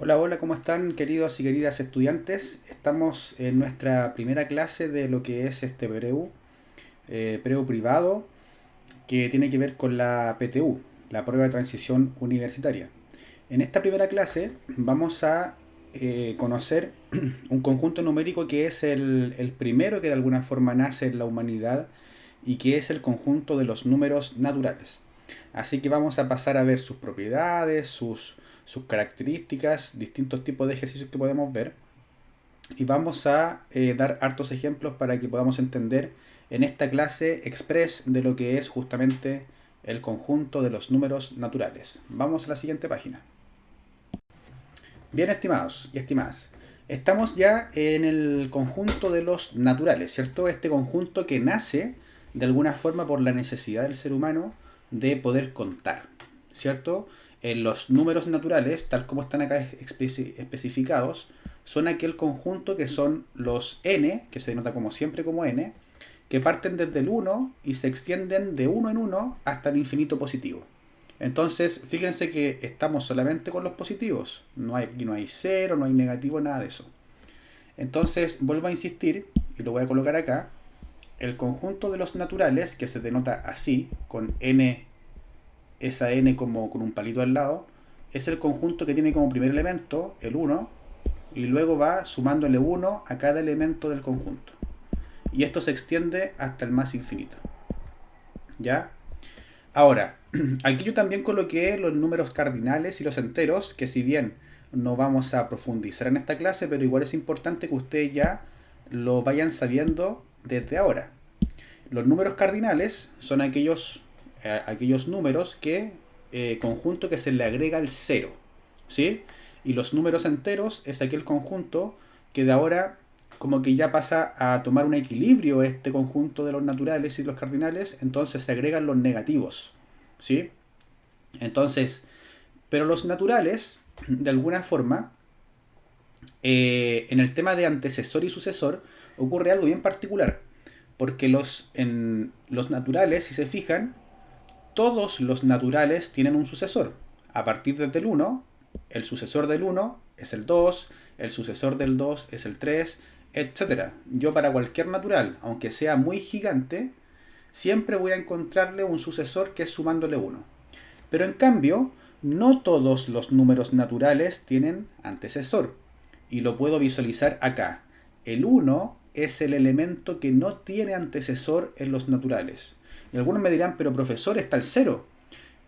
Hola, hola, ¿cómo están queridos y queridas estudiantes? Estamos en nuestra primera clase de lo que es este PREU privado, que tiene que ver con la PTU, la prueba de transición universitaria. En esta primera clase vamos a conocer un conjunto numérico que es el primero que de alguna forma nace en la humanidad y que es el conjunto de los números naturales. Así que vamos a pasar a ver sus propiedades, sus características, distintos tipos de ejercicios que podemos ver. Y vamos a dar hartos ejemplos para que podamos entender en esta clase express de lo que es justamente el conjunto de los números naturales. Vamos a la siguiente página. Bien, estimados y estimadas, estamos ya en el conjunto de los naturales, ¿cierto? Este conjunto que nace de alguna forma por la necesidad del ser humano de poder contar, ¿cierto? En los números naturales, tal como están acá especificados, son aquel conjunto que son los n, que se denota como siempre como n, que parten desde el 1 y se extienden de uno en uno hasta el infinito positivo. Entonces, fíjense que estamos solamente con los positivos. Aquí no hay cero, no hay negativo, nada de eso. Entonces, vuelvo a insistir, y lo voy a colocar acá, el conjunto de los naturales, que se denota así, con n, esa n como con un palito al lado, es el conjunto que tiene como primer elemento el 1, y luego va sumándole 1 a cada elemento del conjunto. Y esto se extiende hasta el más infinito. ¿Ya? Ahora, aquí yo también coloqué los números cardinales y los enteros, que si bien no vamos a profundizar en esta clase, pero igual es importante que ustedes ya lo vayan sabiendo desde ahora. Los números cardinales son aquellos números que conjunto que se le agrega el cero, ¿sí? Y los números enteros es aquel conjunto que de ahora como que ya pasa a tomar un equilibrio este conjunto de los naturales y los cardinales, entonces se agregan los negativos, ¿sí? Entonces, pero los naturales, de alguna forma, en el tema de antecesor y sucesor, ocurre algo bien particular, porque en los naturales, si se fijan, todos los naturales tienen un sucesor. A partir del 1, el sucesor del 1 es el 2, el sucesor del 2 es el 3, etcétera. Yo para cualquier natural, aunque sea muy gigante, siempre voy a encontrarle un sucesor que es sumándole 1. Pero en cambio, no todos los números naturales tienen antecesor. Y lo puedo visualizar acá. El 1 es el elemento que no tiene antecesor en los naturales. Y algunos me dirán, pero profesor, está el 0.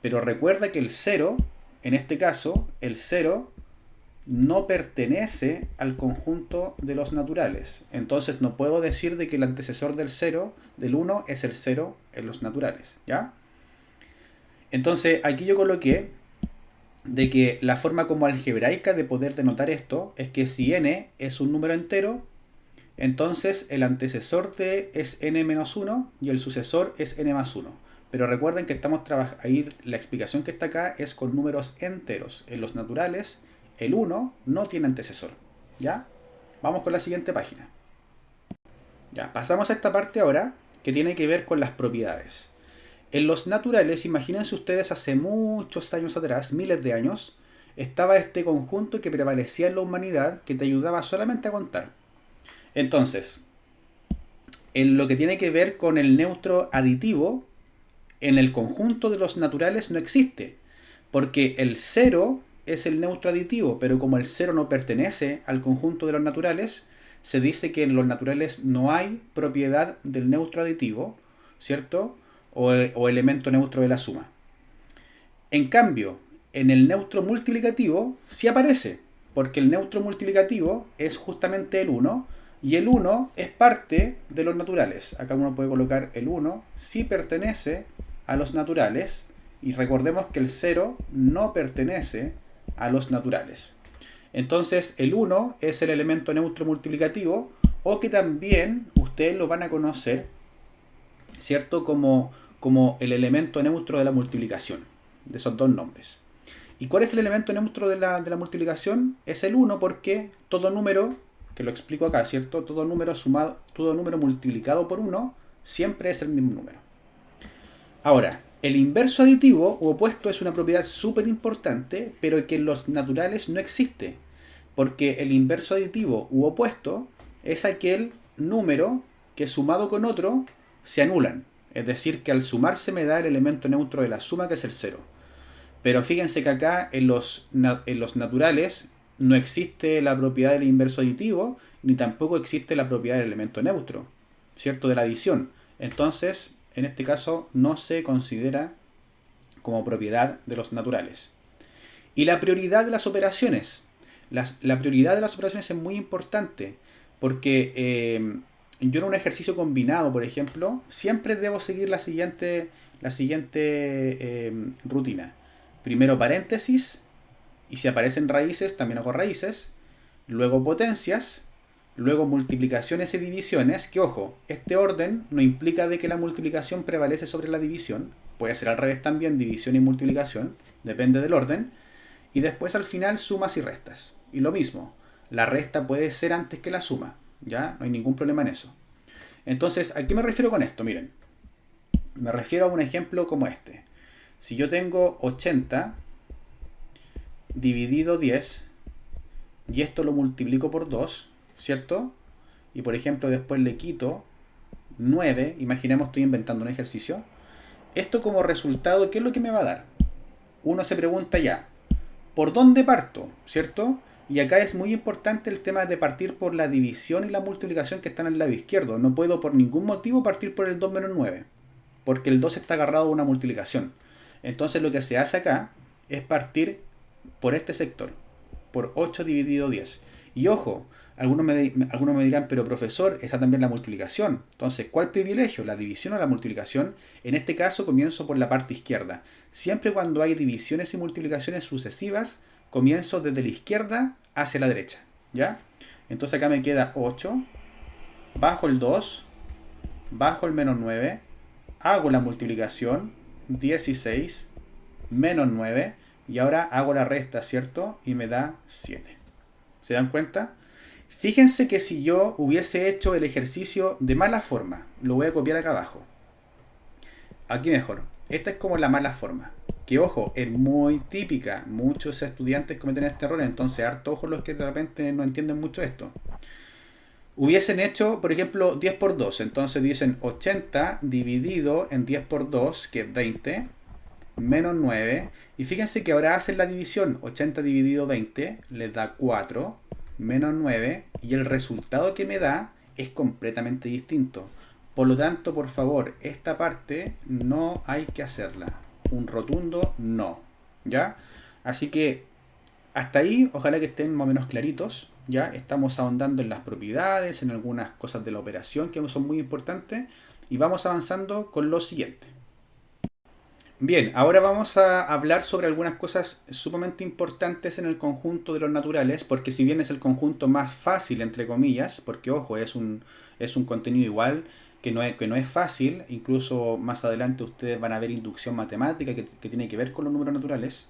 Pero recuerda que el 0, en este caso, el 0 no pertenece al conjunto de los naturales. Entonces no puedo decir de que el antecesor del 0, del 1, es el 0 en los naturales. ¿Ya? Entonces aquí yo coloqué de que la forma como algebraica de poder denotar esto es que si n es un número entero, entonces el antecesor de es n-1 y el sucesor es n más 1. Pero recuerden que estamos ahí la explicación que está acá es con números enteros. En los naturales, el 1 no tiene antecesor. ¿Ya? Vamos con la siguiente página. Ya, pasamos a esta parte ahora que tiene que ver con las propiedades. En los naturales, imagínense ustedes hace muchos años atrás, miles de años, estaba este conjunto que prevalecía en la humanidad que te ayudaba solamente a contar. Entonces, en lo que tiene que ver con el neutro aditivo, en el conjunto de los naturales no existe, porque el cero es el neutro aditivo, pero como el cero no pertenece al conjunto de los naturales, se dice que en los naturales no hay propiedad del neutro aditivo, ¿cierto? O elemento neutro de la suma. En cambio, en el neutro multiplicativo sí aparece, porque el neutro multiplicativo es justamente el 1 y el 1 es parte de los naturales. Acá uno puede colocar el 1, sí pertenece a los naturales y recordemos que el 0 no pertenece a los naturales. Entonces el 1 es el elemento neutro multiplicativo o que también ustedes lo van a conocer, ¿cierto? Como el elemento neutro de la multiplicación, de esos dos nombres. ¿Y cuál es el elemento neutro de la multiplicación? Es el 1 porque todo número, que lo explico acá, ¿cierto? Todo número multiplicado por 1 siempre es el mismo número. Ahora, El inverso aditivo u opuesto es una propiedad súper importante, pero que en los naturales no existe. Porque el inverso aditivo u opuesto es aquel número que sumado con otro se anulan. Es decir, que al sumarse me da el elemento neutro de la suma, que es el cero. Pero fíjense que acá en los naturales no existe la propiedad del inverso aditivo, ni tampoco existe la propiedad del elemento neutro, ¿cierto? De la adición. Entonces, en este caso, no se considera como propiedad de los naturales. Y la prioridad de las operaciones. La prioridad de las operaciones es muy importante, porque yo en un ejercicio combinado, por ejemplo, siempre debo seguir la siguiente rutina. Primero paréntesis, y si aparecen raíces, también hago raíces. Luego potencias, luego multiplicaciones y divisiones, que ojo, este orden no implica de que la multiplicación prevalece sobre la división. Puede ser al revés también, división y multiplicación, depende del orden. Y después al final sumas y restas. Y lo mismo, la resta puede ser antes que la suma, ¿ya? No hay ningún problema en eso. Entonces, ¿a qué me refiero con esto? Miren, me refiero a un ejemplo como este. Si yo tengo 80 dividido 10 y esto lo multiplico por 2, ¿cierto? Y por ejemplo después le quito 9, imaginemos estoy inventando un ejercicio. Esto como resultado, ¿qué es lo que me va a dar? Uno se pregunta ya, ¿por dónde parto? ¿Cierto? Y acá es muy importante el tema de partir por la división y la multiplicación que están al lado izquierdo. No puedo por ningún motivo partir por el 2 menos 9, porque el 2 está agarrado a una multiplicación. Entonces lo que se hace acá es partir por este sector, por 8 dividido 10. Y ojo, algunos me dirán, pero profesor, está también la multiplicación. Entonces, ¿cuál privilegio? ¿La división o la multiplicación? En este caso comienzo por la parte izquierda. Siempre cuando hay divisiones y multiplicaciones sucesivas, comienzo desde la izquierda hacia la derecha. ¿Ya? Entonces acá me queda 8, bajo el 2, bajo el menos 9, hago la multiplicación, 16, menos 9, y ahora hago la resta, ¿cierto? Y me da 7. ¿Se dan cuenta? Fíjense que si yo hubiese hecho el ejercicio de mala forma, lo voy a copiar acá abajo. Aquí mejor. Esta es como la mala forma. Que ojo, es muy típica. Muchos estudiantes cometen este error, entonces harto ojo los que de repente no entienden mucho esto. Hubiesen hecho, por ejemplo, 10 por 2. Entonces dicen 80 dividido en 10 por 2, que es 20, menos 9. Y fíjense que ahora hacen la división. 80 dividido 20 les da 4, menos 9. Y el resultado que me da es completamente distinto. Por lo tanto, por favor, esta parte no hay que hacerla. Un rotundo no. ¿Ya? Así que hasta ahí, ojalá que estén más o menos claritos. Ya estamos ahondando en las propiedades, en algunas cosas de la operación que son muy importantes. Y vamos avanzando con lo siguiente. Bien, ahora vamos a hablar sobre algunas cosas sumamente importantes en el conjunto de los naturales, porque si bien es el conjunto más fácil, entre comillas, porque ojo, es un contenido igual que no es fácil, incluso más adelante ustedes van a ver inducción matemática que tiene que ver con los números naturales.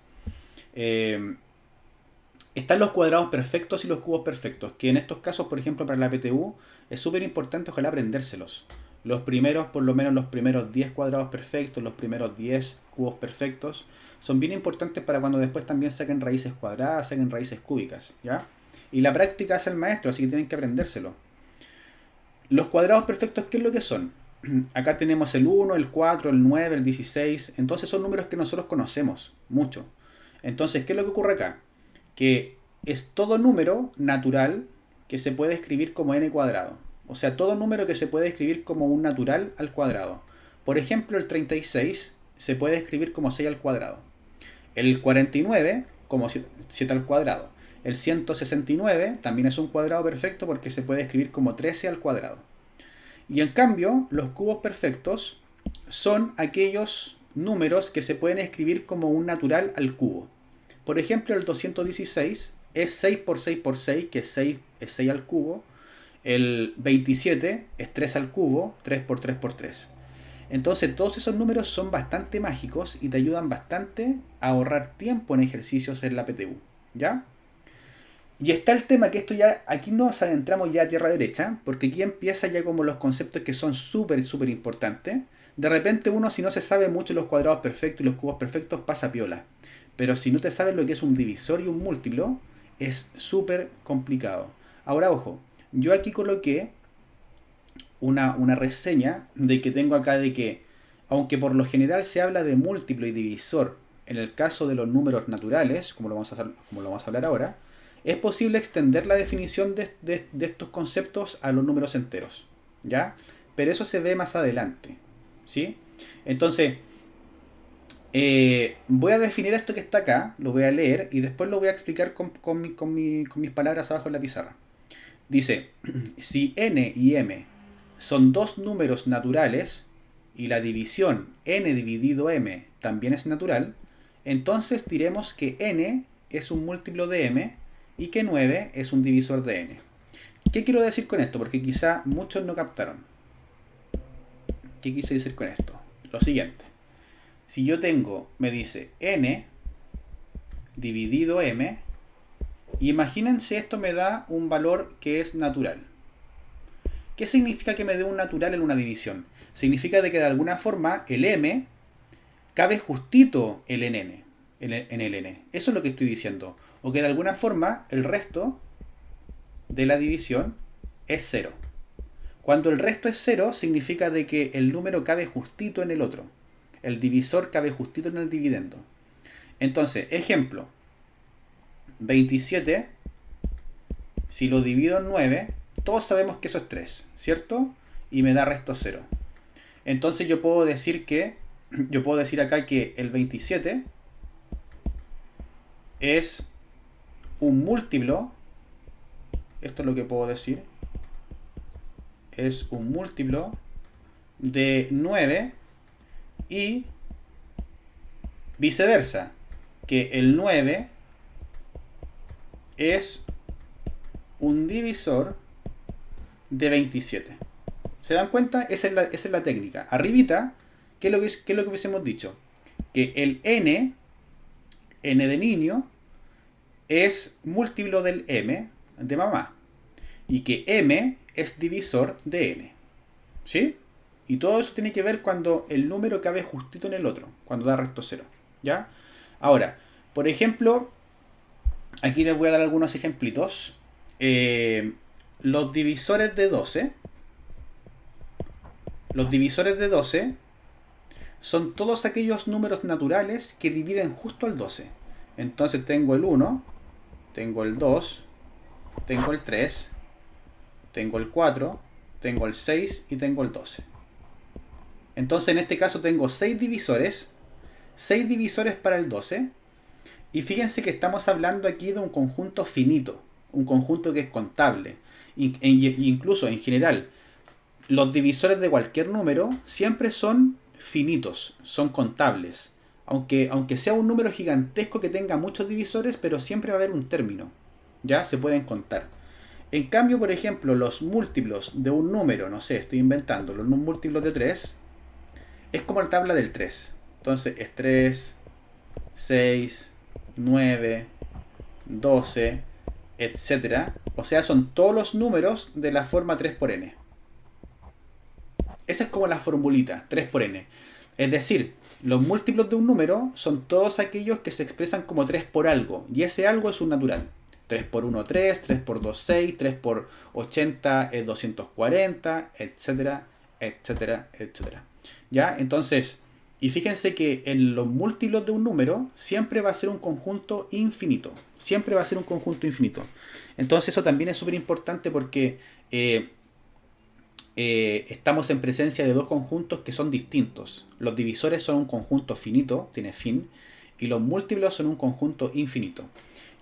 Están los cuadrados perfectos y los cubos perfectos, que en estos casos, por ejemplo, para la PTU, es súper importante ojalá aprendérselos. Los primeros, por lo menos los primeros 10 cuadrados perfectos, los primeros 10 cubos perfectos, son bien importantes para cuando después también saquen raíces cuadradas, saquen raíces cúbicas, ¿ya? Y la práctica hace el maestro, así que tienen que aprendérselo. Los cuadrados perfectos, ¿qué es lo que son? Acá tenemos el 1, el 4, el 9, el 16, entonces son números que nosotros conocemos mucho. Entonces, ¿qué es lo que ocurre acá? Que es todo número natural que se puede escribir como n cuadrado. O sea, todo número que se puede escribir como un natural al cuadrado. Por ejemplo, el 36 se puede escribir como 6 al cuadrado. El 49 como 7 al cuadrado. El 169 también es un cuadrado perfecto porque se puede escribir como 13 al cuadrado. Y en cambio, los cubos perfectos son aquellos números que se pueden escribir como un natural al cubo. Por ejemplo, el 216 es 6 por 6 por 6, que 6 es 6 al cubo. El 27 es 3 al cubo, 3 por 3 por 3. Entonces todos esos números son bastante mágicos y te ayudan bastante a ahorrar tiempo en ejercicios en la PTU. ¿Ya? Y está el tema que esto ya, aquí nos adentramos ya a tierra derecha, porque aquí empieza ya como los conceptos que son súper, súper importantes. De repente uno, si no se sabe mucho los cuadrados perfectos y los cubos perfectos, pasa piola. Pero si no te sabes lo que es un divisor y un múltiplo, es súper complicado. Ahora, ojo, yo aquí coloqué una reseña de que tengo acá de que, aunque por lo general se habla de múltiplo y divisor en el caso de los números naturales, como lo vamos a hablar ahora, es posible extender la definición de estos conceptos a los números enteros, ¿ya? Pero eso se ve más adelante, ¿sí? Entonces, voy a definir esto que está acá, lo voy a leer y después lo voy a explicar con mis palabras abajo en la pizarra. Dice, si n y m son dos números naturales y la división n dividido m también es natural, entonces diremos que n es un múltiplo de m y que 9 es un divisor de n. ¿Qué quiero decir con esto? Porque quizá muchos no captaron. ¿Qué quise decir con esto? Lo siguiente. Si yo tengo, me dice n dividido m, imagínense esto me da un valor que es natural. ¿Qué significa que me dé un natural en una división? Significa de que de alguna forma el m cabe justito en el n. Eso es lo que estoy diciendo. O que de alguna forma el resto de la división es 0. Cuando el resto es 0, significa de que el número cabe justito en el otro. El divisor cabe justito en el dividendo. Entonces, ejemplo, 27, si lo divido en 9, todos sabemos que eso es 3, ¿cierto? Y me da resto 0. Entonces yo puedo decir acá que el 27 es un múltiplo, esto es lo que puedo decir, es un múltiplo de 9 y viceversa, que el 9 es un divisor de 27. ¿Se dan cuenta? Esa es la técnica. Arribita, ¿qué es lo que hubiésemos dicho? Que el n de niño, es múltiplo del m de mamá. Y que m es divisor de n. ¿Sí? Y todo eso tiene que ver cuando el número cabe justito en el otro, cuando da resto 0. ¿Ya? Ahora, por ejemplo, aquí les voy a dar algunos ejemplitos. Los divisores de 12. Los divisores de 12 son todos aquellos números naturales que dividen justo al 12. Entonces tengo el 1, tengo el 2, tengo el 3, tengo el 4, tengo el 6 y tengo el 12. Entonces en este caso tengo 6 divisores para el 12. Y fíjense que estamos hablando aquí de un conjunto finito, un conjunto que es contable. Incluso en general, los divisores de cualquier número siempre son finitos, son contables. Aunque sea un número gigantesco que tenga muchos divisores, pero siempre va a haber un término. Ya se pueden contar. En cambio, por ejemplo, los múltiplos de un número, no sé, estoy inventando, los múltiplos de 3, es como la tabla del 3. Entonces es 3, 6, 9, 12, etc. O sea, son todos los números de la forma 3 por n. Esa es como la formulita, 3 por n. Es decir, los múltiplos de un número son todos aquellos que se expresan como 3 por algo. Y ese algo es un natural. 3 por 1, 3, 3 por 2, 6, 3 por 80 es 240, etcétera, etcétera, etcétera. ¿Ya? Entonces, y fíjense que en los múltiplos de un número siempre va a ser un conjunto infinito. Siempre va a ser un conjunto infinito. Entonces eso también es súper importante porque estamos en presencia de dos conjuntos que son distintos. Los divisores son un conjunto finito, tiene fin, y los múltiplos son un conjunto infinito.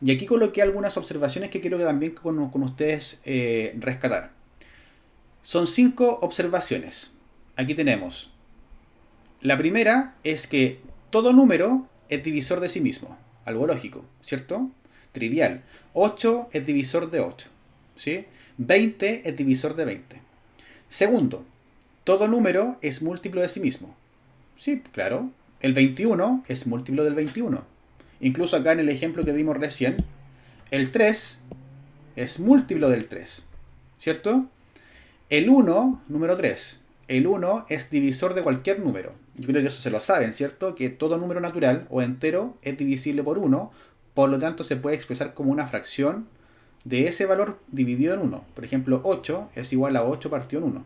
Y aquí coloqué algunas observaciones que quiero que también con ustedes rescatar. Son 5 observaciones. Aquí tenemos. La primera es que todo número es divisor de sí mismo. Algo lógico, ¿cierto? Trivial. 8 es divisor de 8. ¿Sí? 20 es divisor de 20. Segundo, todo número es múltiplo de sí mismo. Sí, claro. El 21 es múltiplo del 21. Incluso acá en el ejemplo que dimos recién, el 3 es múltiplo del 3. ¿Cierto? El 1, número 3, el 1 es divisor de cualquier número. Yo creo que eso se lo saben, ¿cierto? Que todo número natural o entero es divisible por 1, por lo tanto se puede expresar como una fracción de ese valor dividido en 1. Por ejemplo, 8 es igual a 8 partido en 1.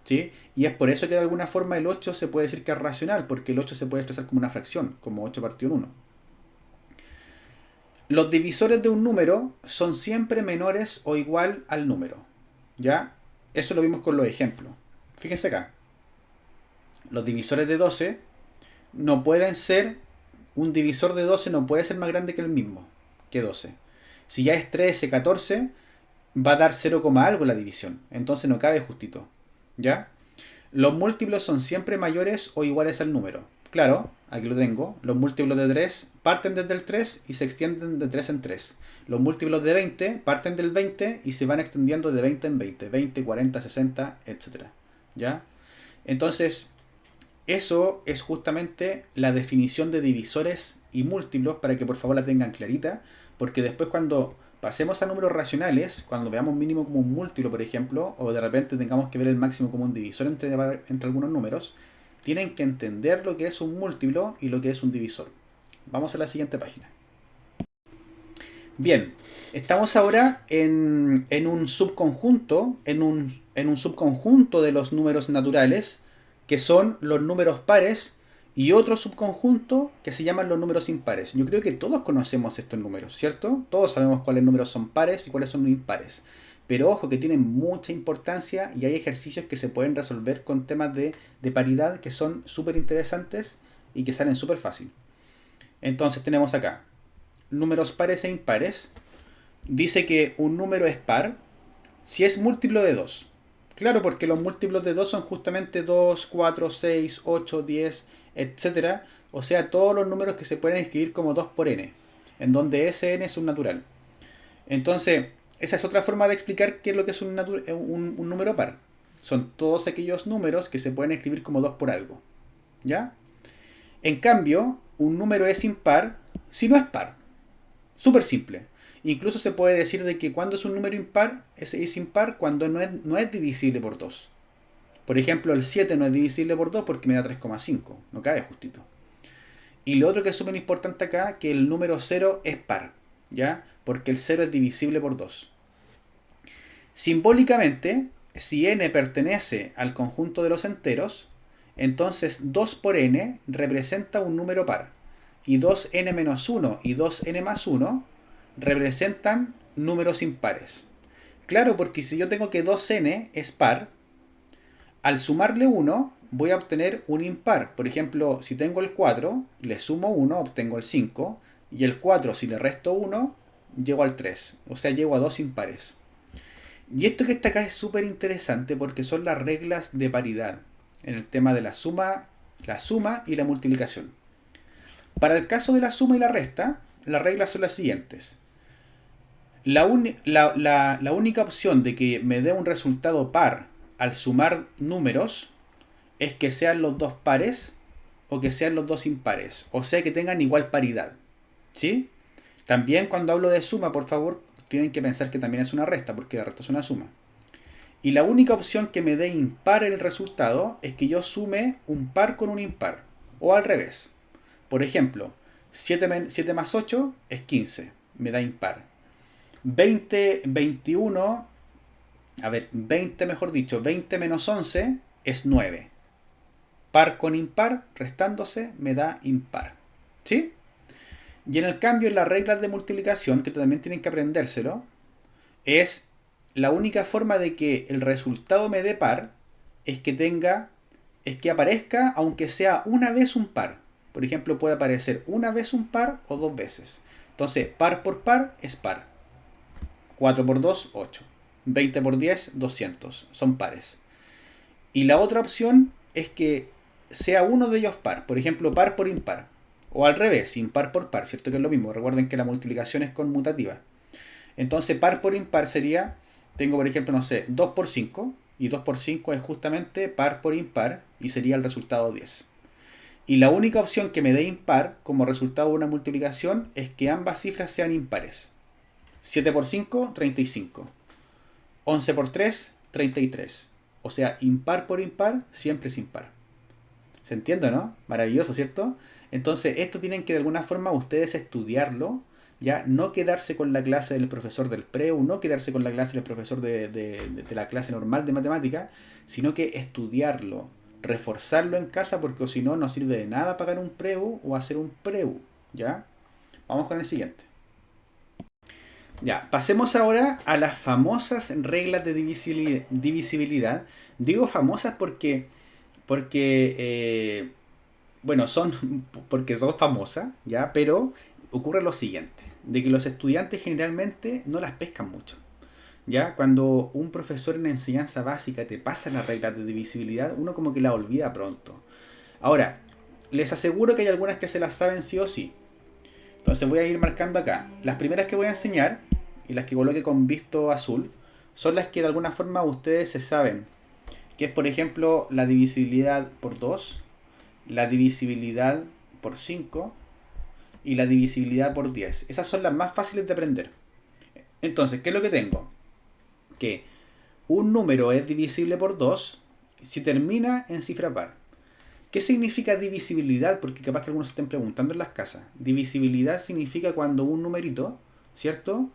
¿Sí? Y es por eso que de alguna forma el 8 se puede decir que es racional, porque el 8 se puede expresar como una fracción, como 8 partido en 1. Los divisores de un número son siempre menores o igual al número. ¿Ya? Eso lo vimos con los ejemplos. Fíjense acá. Los divisores de 12 no pueden ser, un divisor de 12 no puede ser más grande que el mismo, que 12. Si ya es 13, 14, va a dar 0, algo la división. Entonces no cabe justito. ¿Ya? Los múltiplos son siempre mayores o iguales al número. Claro, aquí lo tengo. Los múltiplos de 3 parten desde el 3 y se extienden de 3 en 3. Los múltiplos de 20 parten del 20 y se van extendiendo de 20 en 20. 20, 40, 60, etc. ¿Ya? Entonces, eso es justamente la definición de divisores y múltiplos para que por favor la tengan clarita. Porque después cuando pasemos a números racionales, cuando veamos mínimo como un múltiplo, por ejemplo, o de repente tengamos que ver el máximo como un divisor entre algunos números, tienen que entender lo que es un múltiplo y lo que es un divisor. Vamos a la siguiente página. Bien, estamos ahora en un subconjunto, en un subconjunto de los números naturales, que son los números pares, y otro subconjunto que se llaman los números impares. Yo creo que todos conocemos estos números, ¿cierto? Todos sabemos cuáles números son pares y cuáles son impares. Pero ojo que tienen mucha importancia y hay ejercicios que se pueden resolver con temas de paridad que son súper interesantes y que salen súper fácil. Entonces tenemos acá números pares e impares. Dice que un número es par si es múltiplo de 2. Claro, porque los múltiplos de 2 son justamente 2, 4, 6, 8, 10, etc. O sea, todos los números que se pueden escribir como 2 por n, en donde Sn es un natural. Entonces, esa es otra forma de explicar qué es lo que es un número par. Son todos aquellos números que se pueden escribir como 2 por algo. ¿Ya? En cambio, un número es impar si no es par. Súper simple. Incluso se puede decir de que cuando es un número impar, es impar cuando no es divisible por 2. Por ejemplo, el 7 no es divisible por 2 porque me da 3,5. No cabe justito. Y lo otro que es súper importante acá, que el número 0 es par. ¿Ya? Porque el 0 es divisible por 2. Simbólicamente, si n pertenece al conjunto de los enteros, entonces 2 por n representa un número par. Y 2n menos 1 y 2n más 1 representan números impares. Claro, porque si yo tengo que 2n es par, al sumarle 1 voy a obtener un impar. Por ejemplo, si tengo el 4, le sumo 1, obtengo el 5. Y el 4, si le resto 1, llego al 3. O sea, llego a 2 impares. Y esto que está acá es súper interesante porque son las reglas de paridad en el tema de la suma y la multiplicación. Para el caso de la suma y la resta, las reglas son las siguientes. La única opción de que me dé un resultado par al sumar números es que sean los dos pares o que sean los dos impares. O sea, que tengan igual paridad. ¿Sí? También cuando hablo de suma, por favor, tienen que pensar que también es una resta, porque la resta es una suma. Y la única opción que me dé impar el resultado es que yo sume un par con un impar. O al revés. Por ejemplo, 7 más 8 es 15. Me da impar. 20 mejor dicho, 20 menos 11 es 9. Par con impar, restándose, me da impar. ¿Sí? Y en el cambio, en las reglas de multiplicación, que también tienen que aprendérselo, es la única forma de que el resultado me dé par es que aparezca aunque sea una vez un par. Por ejemplo, puede aparecer una vez un par o dos veces. Entonces, par por par es par. 4 por 2, 8. 20 por 10, 200. Son pares. Y la otra opción es que sea uno de ellos par. Por ejemplo, par por impar. O al revés, impar por par, ¿cierto? Que es lo mismo. Recuerden que la multiplicación es conmutativa. Entonces, par por impar sería, tengo por ejemplo, no sé, 2 por 5. Y 2 por 5 es justamente par por impar y sería el resultado 10. Y la única opción que me dé impar como resultado de una multiplicación es que ambas cifras sean impares. 7 por 5, 35. 11 por 3, 33. O sea, impar por impar siempre es impar. ¿Se entiende, no? Maravilloso, ¿cierto? Entonces, esto tienen que de alguna forma ustedes estudiarlo, ya no quedarse con la clase del profesor del PREU, no quedarse con la clase del profesor de la clase normal de matemática, sino que estudiarlo, reforzarlo en casa, porque si no, no sirve de nada pagar un PREU o hacer un PREU, ¿ya? Vamos con el siguiente. Ya, pasemos ahora a las famosas reglas de divisibilidad. Digo famosas porque bueno, porque son famosas, ¿ya? Pero ocurre lo siguiente, de que los estudiantes generalmente no las pescan mucho, ¿ya? Cuando un profesor en enseñanza básica te pasa las reglas de divisibilidad, uno como que la olvida pronto. Ahora, les aseguro que hay algunas que se las saben sí o sí. Entonces voy a ir marcando acá. Las primeras que voy a enseñar, y las que coloque con visto azul, son las que de alguna forma ustedes se saben, que es por ejemplo la divisibilidad por 2, la divisibilidad por 5 y la divisibilidad por 10. Esas son las más fáciles de aprender. Entonces, ¿qué es lo que tengo? Que un número es divisible por 2 si termina en cifra par. ¿Qué significa divisibilidad? Porque capaz que algunos se estén preguntando en las casas. Divisibilidad significa cuando un numerito, ¿cierto?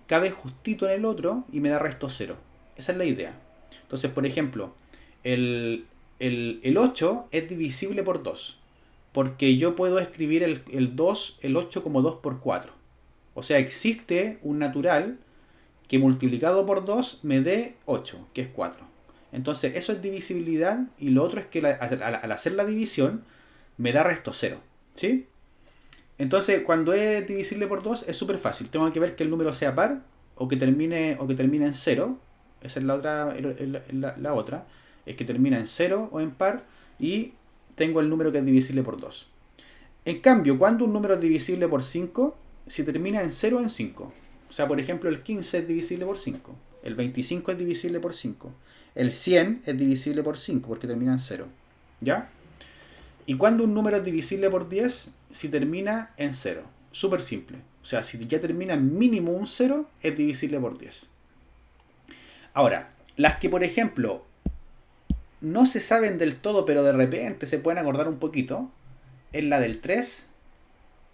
Cabe justito en el otro y me da resto cero. Esa es la idea. Entonces, por ejemplo, el 8 es divisible por 2. Porque yo puedo escribir el 8 como 2 por 4. O sea, existe un natural que multiplicado por 2 me dé 8, que es 4. Entonces, eso es divisibilidad y lo otro es que al hacer la división me da resto cero. ¿Sí? Entonces, cuando es divisible por 2 es súper fácil. Tengo que ver que el número sea par o que termine en cero. Esa es la otra. La otra. Es que termina en cero o en par y tengo el número que es divisible por 2. En cambio, cuando un número es divisible por 5, si termina en 0 o en 5. O sea, por ejemplo, el 15 es divisible por 5. El 25 es divisible por 5. El 100 es divisible por 5 porque termina en 0. ¿Ya? Y cuando un número es divisible por 10, si termina en 0. Súper simple. O sea, si ya termina en mínimo un 0, es divisible por 10. Ahora, las que por ejemplo no se saben del todo, pero de repente se pueden acordar un poquito, es la del 3,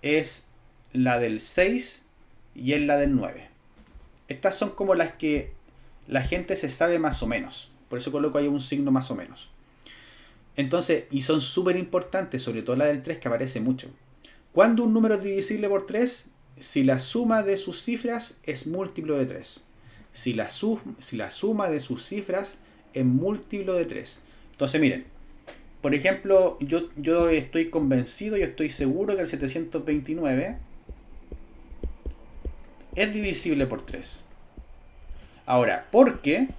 es la del 6 y es la del 9. Estas son como las que la gente se sabe más o menos. Por eso coloco ahí un signo más o menos. Entonces, y son súper importantes, sobre todo la del 3 que aparece mucho. Cuando un número es divisible por 3, si la suma de sus cifras es múltiplo de 3. Si la suma de sus cifras es múltiplo de 3. Entonces, miren, por ejemplo, yo estoy convencido y estoy seguro que el 729 es divisible por 3. Ahora, ¿por qué?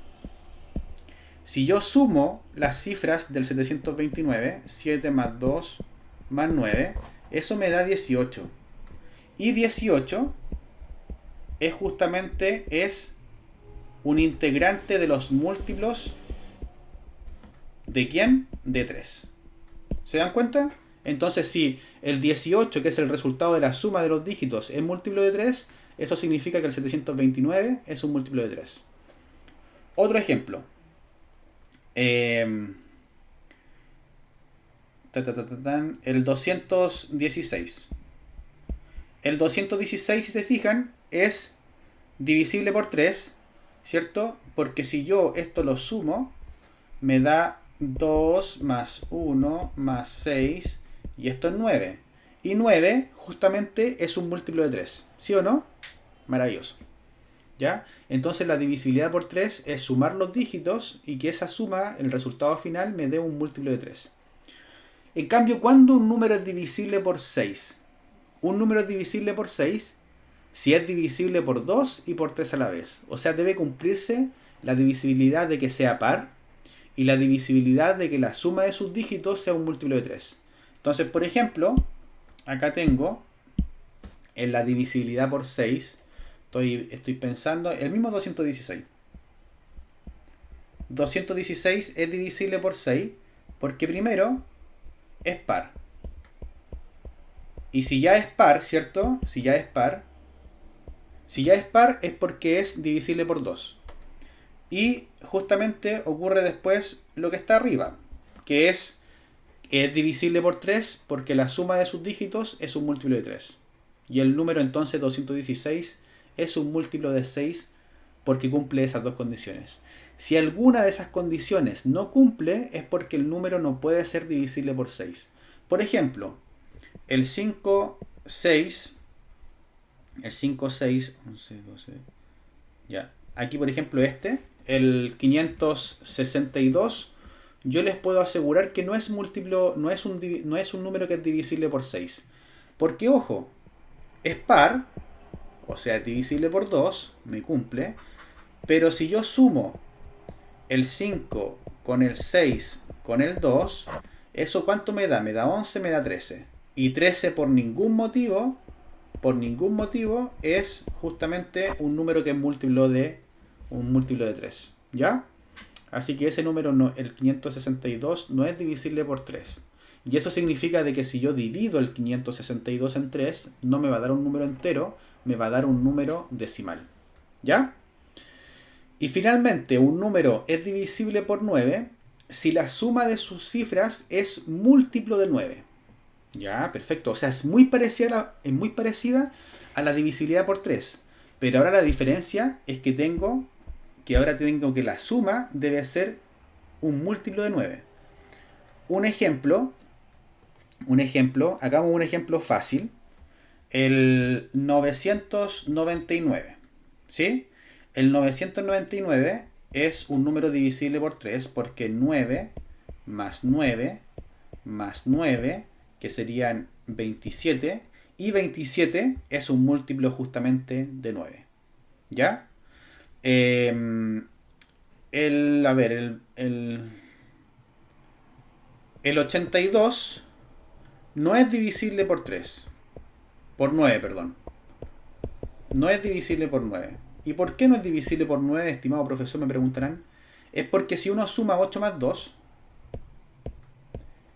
Si yo sumo las cifras del 729, 7 más 2 más 9, eso me da 18. Y 18 es justamente un integrante de los múltiplos ¿de quién? De 3. ¿Se dan cuenta? Entonces, si el 18, que es el resultado de la suma de los dígitos, es múltiplo de 3, eso significa que el 729 es un múltiplo de 3. Otro ejemplo. El 216. El 216, si se fijan, es divisible por 3, ¿cierto? Porque si yo esto lo sumo, me da 2 más 1 más 6 y esto es 9. Y 9 justamente es un múltiplo de 3, ¿sí o no? Maravilloso. ¿Ya? Entonces la divisibilidad por 3 es sumar los dígitos y que esa suma, el resultado final, me dé un múltiplo de 3. En cambio, cuando un número es divisible por 6, un número es divisible por 6 si es divisible por 2 y por 3 a la vez. O sea, debe cumplirse la divisibilidad de que sea par y la divisibilidad de que la suma de sus dígitos sea un múltiplo de 3. Entonces, por ejemplo, acá tengo en la divisibilidad por 6, estoy pensando, el mismo 216. 216 es divisible por 6 porque primero es par. Y si ya es par, ¿cierto? Si ya es par es porque es divisible por 2. Y justamente ocurre después lo que está arriba, que es divisible por 3 porque la suma de sus dígitos es un múltiplo de 3. Y el número entonces 216 es un múltiplo de 6 porque cumple esas dos condiciones. Si alguna de esas condiciones no cumple, es porque el número no puede ser divisible por 6. Por ejemplo, el 5, 6, el 5, 6, 11, 12, ya. Aquí, por ejemplo, el 562, yo les puedo asegurar que no es múltiplo, no es un número que es divisible por 6. Porque, ojo, es par, o sea, es divisible por 2, me cumple. Pero si yo sumo el 5 con el 6 con el 2, ¿eso cuánto me da? Me da 11, me da 13. Y 13 por ningún motivo es justamente un número que es un múltiplo de 3. ¿Ya? Así que ese número, no, el 562, no es divisible por 3. Y eso significa de que si yo divido el 562 en 3, no me va a dar un número entero, me va a dar un número decimal. ¿Ya? Y finalmente, un número es divisible por 9 si la suma de sus cifras es múltiplo de 9. Ya, perfecto. O sea, es muy parecida a la divisibilidad por 3. Pero ahora la diferencia es que ahora tengo que la suma debe ser un múltiplo de 9. Un ejemplo, hagamos un ejemplo fácil. El 999. ¿Sí? El 999 es un número divisible por 3 porque 9 más 9 más 9, que serían 27, y 27 es un múltiplo justamente de 9. ¿Ya? A ver, el 82 no es divisible por 3. Por 9, perdón. No es divisible por 9. ¿Y por qué no es divisible por 9, estimado profesor? Me preguntarán. Es porque si uno suma 8 más 2,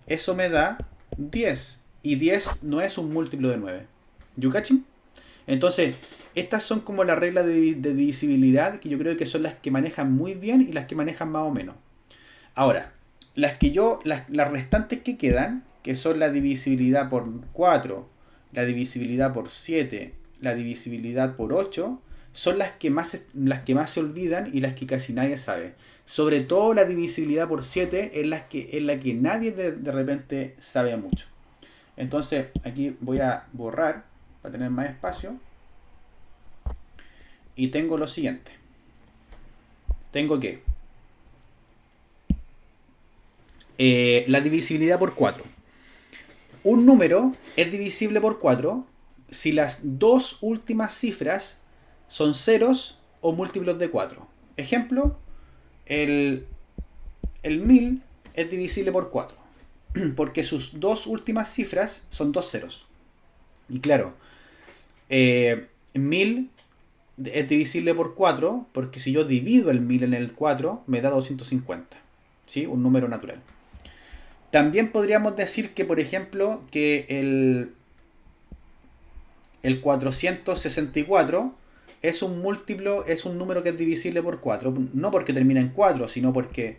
eso me da 10. Y 10 no es un múltiplo de 9. ¿Yukachi? Entonces, estas son como las reglas de divisibilidad que yo creo que son las que manejan muy bien y las que manejan más o menos. Ahora, las restantes que quedan, que son la divisibilidad por 4, la divisibilidad por 7, la divisibilidad por 8, son las que más se olvidan y las que casi nadie sabe. Sobre todo la divisibilidad por 7 es la que nadie de repente sabe mucho. Entonces, aquí voy a borrar para tener más espacio. Y tengo lo siguiente. Tengo que la divisibilidad por 4. Un número es divisible por 4 si las dos últimas cifras son ceros o múltiplos de 4. Ejemplo, el 1000 es divisible por 4 porque sus dos últimas cifras son dos ceros. Y claro, 1000 es divisible por 4 porque si yo divido el 1000 en el 4 me da 250. ¿Sí? Un número natural. También podríamos decir que, por ejemplo, que el 464 es un múltiplo, es un número que es divisible por 4. No porque termina en 4, sino porque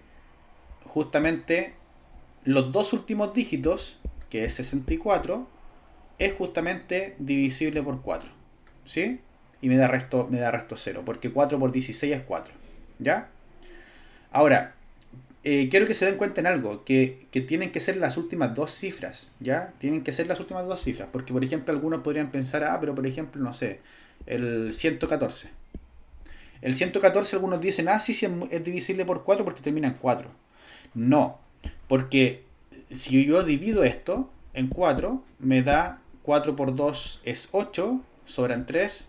justamente los dos últimos dígitos, que es 64, es justamente divisible por 4. ¿Sí? Y me da resto 0, porque 4 por 16 es 4. ¿Ya? Ahora, quiero que se den cuenta en algo, que tienen que ser las últimas dos cifras, ¿ya? Tienen que ser las últimas dos cifras, porque por ejemplo algunos podrían pensar, pero por ejemplo, no sé, el 114. El 114 algunos dicen, sí, sí, es divisible por 4 porque termina en 4. No, porque si yo divido esto en 4, me da 4 por 2 es 8, sobran 3,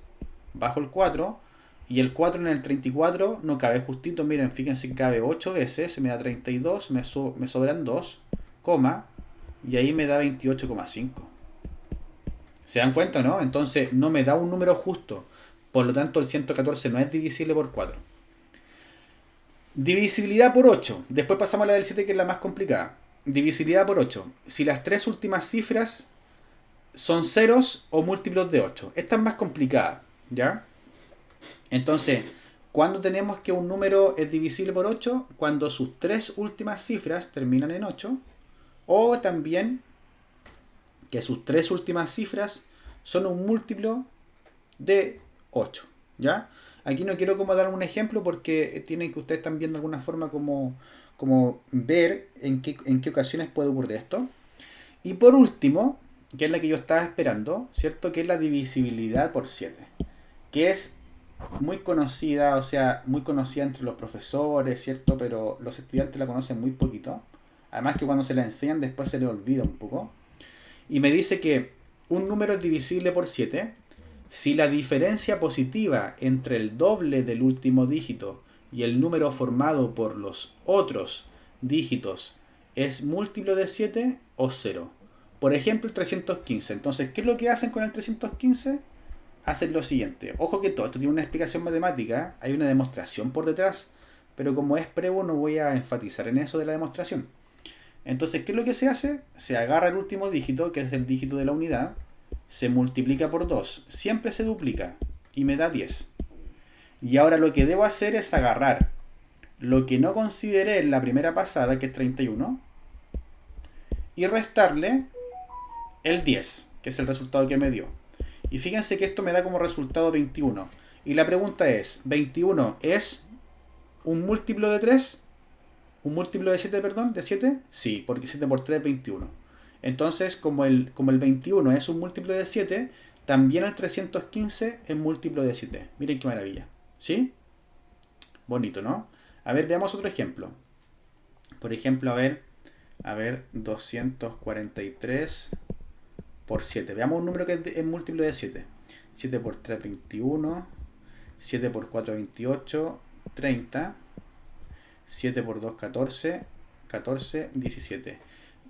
bajo el 4, y el 4 en el 34 no cabe justito. Miren, fíjense que cabe 8 veces, me da 32, me sobran 2, coma, y ahí me da 28,5. ¿Se dan cuenta, no? Entonces no me da un número justo. Por lo tanto, el 114 no es divisible por 4. Divisibilidad por 8. Después pasamos a la del 7, que es la más complicada. Divisibilidad por 8. Si las tres últimas cifras son ceros o múltiplos de 8. Esta es más complicada, ¿ya? Entonces, ¿Cuándo tenemos que un número es divisible por 8? Cuando sus tres últimas cifras terminan en 8. O también que sus tres últimas cifras son un múltiplo de 8. ¿Ya? Aquí no quiero como dar un ejemplo porque tienen que ustedes también de alguna forma como ver en qué ocasiones puede ocurrir esto. Y por último, que es la que yo estaba esperando, ¿cierto? Que es la divisibilidad por 7. Que es muy conocida, o sea, muy conocida entre los profesores, ¿cierto? Pero los estudiantes la conocen muy poquito. Además que cuando se la enseñan después se les olvida un poco. Y me dice que un número es divisible por 7 si la diferencia positiva entre el doble del último dígito y el número formado por los otros dígitos es múltiplo de 7 o 0. Por ejemplo, el 315. Entonces, ¿qué es lo que hacen con el 315? Hacen lo siguiente. Ojo que todo esto tiene una explicación matemática, hay una demostración por detrás, pero como es previo no voy a enfatizar en eso de la demostración. Entonces, ¿qué es lo que se hace? Se agarra el último dígito, que es el dígito de la unidad, se multiplica por 2, siempre se duplica y me da 10. Y ahora lo que debo hacer es agarrar lo que no consideré en la primera pasada, que es 31, y restarle el 10, que es el resultado que me dio. Y fíjense que esto me da como resultado 21. Y la pregunta es, ¿21 es un múltiplo de 3? ¿Un múltiplo de 7, perdón? ¿De 7? Sí, porque 7 por 3 es 21. Entonces, como el 21 es un múltiplo de 7, también el 315 es múltiplo de 7. Miren qué maravilla. ¿Sí? Bonito, ¿no? A ver, veamos otro ejemplo. Por ejemplo, a ver, 243 por 7. Veamos un número que es múltiplo de 7. 7 por 3, 21. 7 por 4, 28. 30. 7 por 2, 14. 14, 17.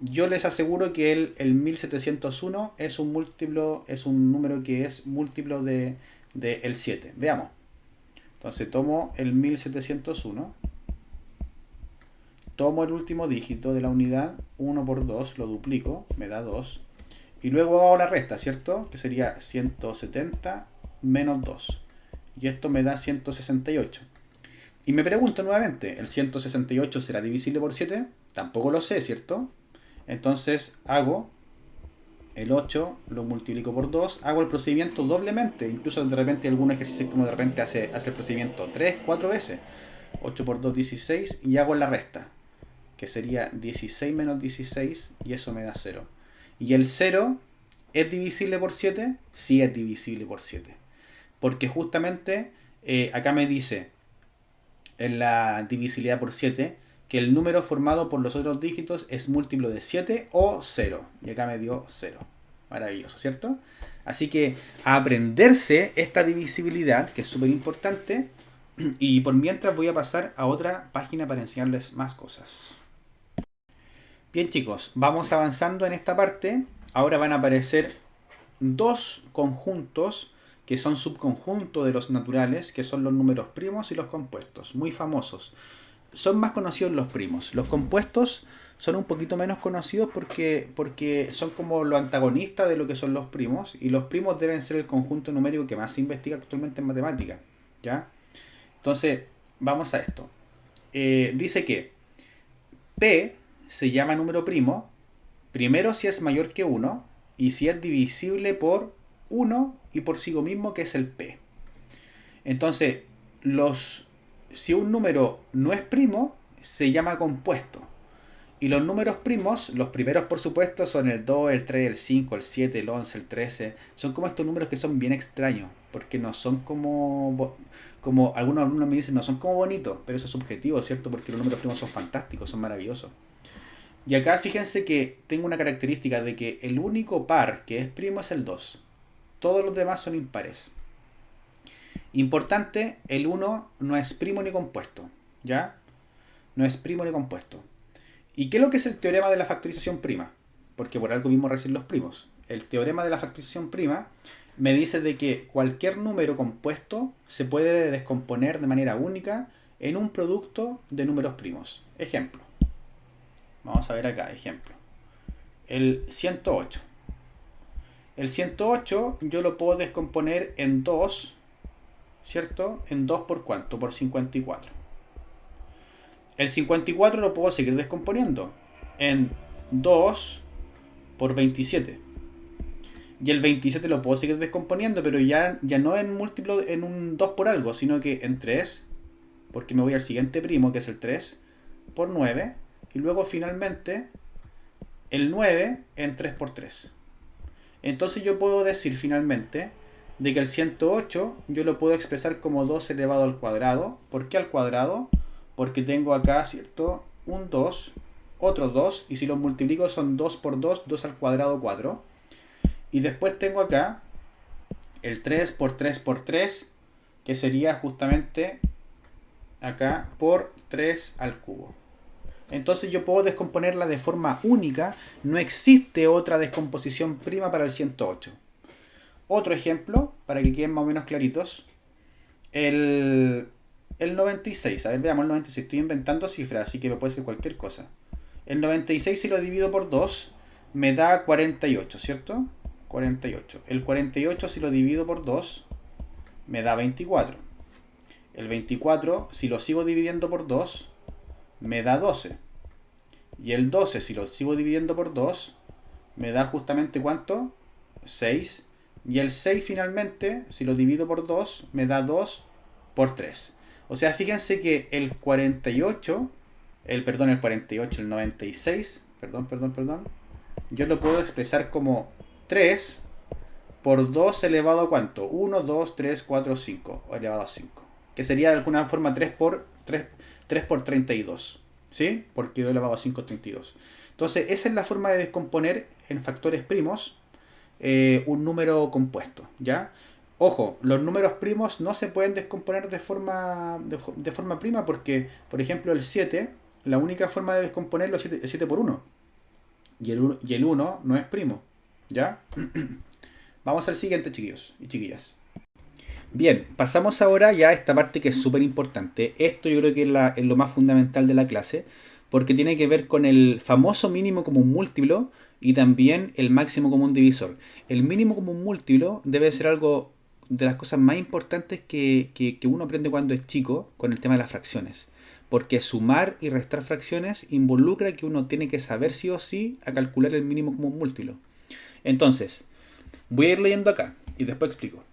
Yo les aseguro que el 1701 es un múltiplo, es un número que es múltiplo de el 7. Veamos. Entonces tomo el 1701. Tomo el último dígito de la unidad, 1 por 2, lo duplico, me da 2. Y luego hago la resta, ¿cierto? Que sería 170 menos 2. Y esto me da 168. Y me pregunto nuevamente, ¿el 168 será divisible por 7? Tampoco lo sé, ¿cierto? Entonces hago el 8, lo multiplico por 2, hago el procedimiento doblemente. Incluso de repente algún ejercicio como de repente hace el procedimiento 3, 4 veces. 8 por 2, 16 y hago la resta, que sería 16 menos 16 y eso me da 0. ¿Y el 0 es divisible por 7? Sí es divisible por 7. Porque justamente acá me dice en la divisibilidad por 7 que el número formado por los otros dígitos es múltiplo de 7 o 0. Y acá me dio 0. Maravilloso, ¿cierto? Así que a aprenderse esta divisibilidad, que es súper importante, y por mientras voy a pasar a otra página para enseñarles más cosas. Bien chicos, vamos avanzando en esta parte. Ahora van a aparecer dos conjuntos que son subconjuntos de los naturales, que son los números primos y los compuestos, muy famosos. Son más conocidos los primos. Los compuestos son un poquito menos conocidos porque son como los antagonistas de lo que son los primos, y los primos deben ser el conjunto numérico que más se investiga actualmente en matemática. ¿Ya? Entonces, vamos a esto. Dice que P se llama número primo, primero si es mayor que 1 y si es divisible por 1 y por sí mismo, que es el P. Entonces, si un número no es primo, se llama compuesto. Y los números primos, los primeros por supuesto, son el 2, el 3, el 5, el 7, el 11, el 13. Son como estos números que son bien extraños, porque no son como algunos alumnos me dicen, no son como bonitos, pero eso es subjetivo, ¿cierto? Porque los números primos son fantásticos, son maravillosos. Y acá fíjense que tengo una característica de que el único par que es primo es el 2. Todos los demás son impares. Importante, el 1 no es primo ni compuesto, ¿ya? No es primo ni compuesto. ¿Y qué es lo que es el teorema de la factorización prima? Porque por algo mismo recién los primos. El teorema de la factorización prima me dice de que cualquier número compuesto se puede descomponer de manera única en un producto de números primos. Ejemplo. Vamos a ver acá, ejemplo. El 108. El 108 yo lo puedo descomponer en 2 ¿cierto? En 2 por cuánto, por 54. El 54 lo puedo seguir descomponiendo en 2 por 27. Y el 27 lo puedo seguir descomponiendo, pero ya no en múltiplo, en un 2 por algo, sino que en 3, porque me voy al siguiente primo, que es el 3, por 9. Y luego finalmente el 9 en 3 por 3. Entonces yo puedo decir finalmente de que el 108 yo lo puedo expresar como 2 elevado al cuadrado. ¿Por qué al cuadrado? Porque tengo acá, ¿cierto? Un 2, otro 2, y si los multiplico son 2 por 2, 2 al cuadrado, 4. Y después tengo acá el 3 por 3 por 3, que sería justamente acá por 3 al cubo. Entonces yo puedo descomponerla de forma única, no existe otra descomposición prima para el 108. Otro ejemplo, para que queden más o menos claritos, el 96. A ver, veamos el 96. Estoy inventando cifras, así que me puede ser cualquier cosa. El 96 si lo divido por 2 me da 48, ¿cierto? 48. El 48 si lo divido por 2 me da 24. El 24 si lo sigo dividiendo por 2 me da 12. Y el 12 si lo sigo dividiendo por 2 me da justamente ¿cuánto? 6. Y el 6 finalmente, si lo divido por 2, me da 2 por 3. O sea, fíjense que el 48, el 48, el 96, yo lo puedo expresar como 3 por 2 elevado a ¿cuánto? 1, 2, 3, 4, 5, o elevado a 5. Que sería de alguna forma 3 por 32. ¿Sí? Porque 2 elevado a 5 es 32. Entonces, esa es la forma de descomponer en factores primos un número compuesto, ¿ya? Ojo, los números primos no se pueden descomponer de forma prima porque, por ejemplo, el 7, la única forma de descomponerlo es 7 por 1. Y el 1 no es primo, ¿ya? Vamos al siguiente, chiquillos y chiquillas. Bien, pasamos ahora ya a esta parte que es súper importante. Esto yo creo que es lo más fundamental de la clase, porque tiene que ver con el famoso mínimo común múltiplo y también el máximo común divisor. El mínimo común múltiplo debe ser algo de las cosas más importantes que uno aprende cuando es chico con el tema de las fracciones. Porque sumar y restar fracciones involucra que uno tiene que saber sí o sí a calcular el mínimo común múltiplo. Entonces, voy a ir leyendo acá y después explico.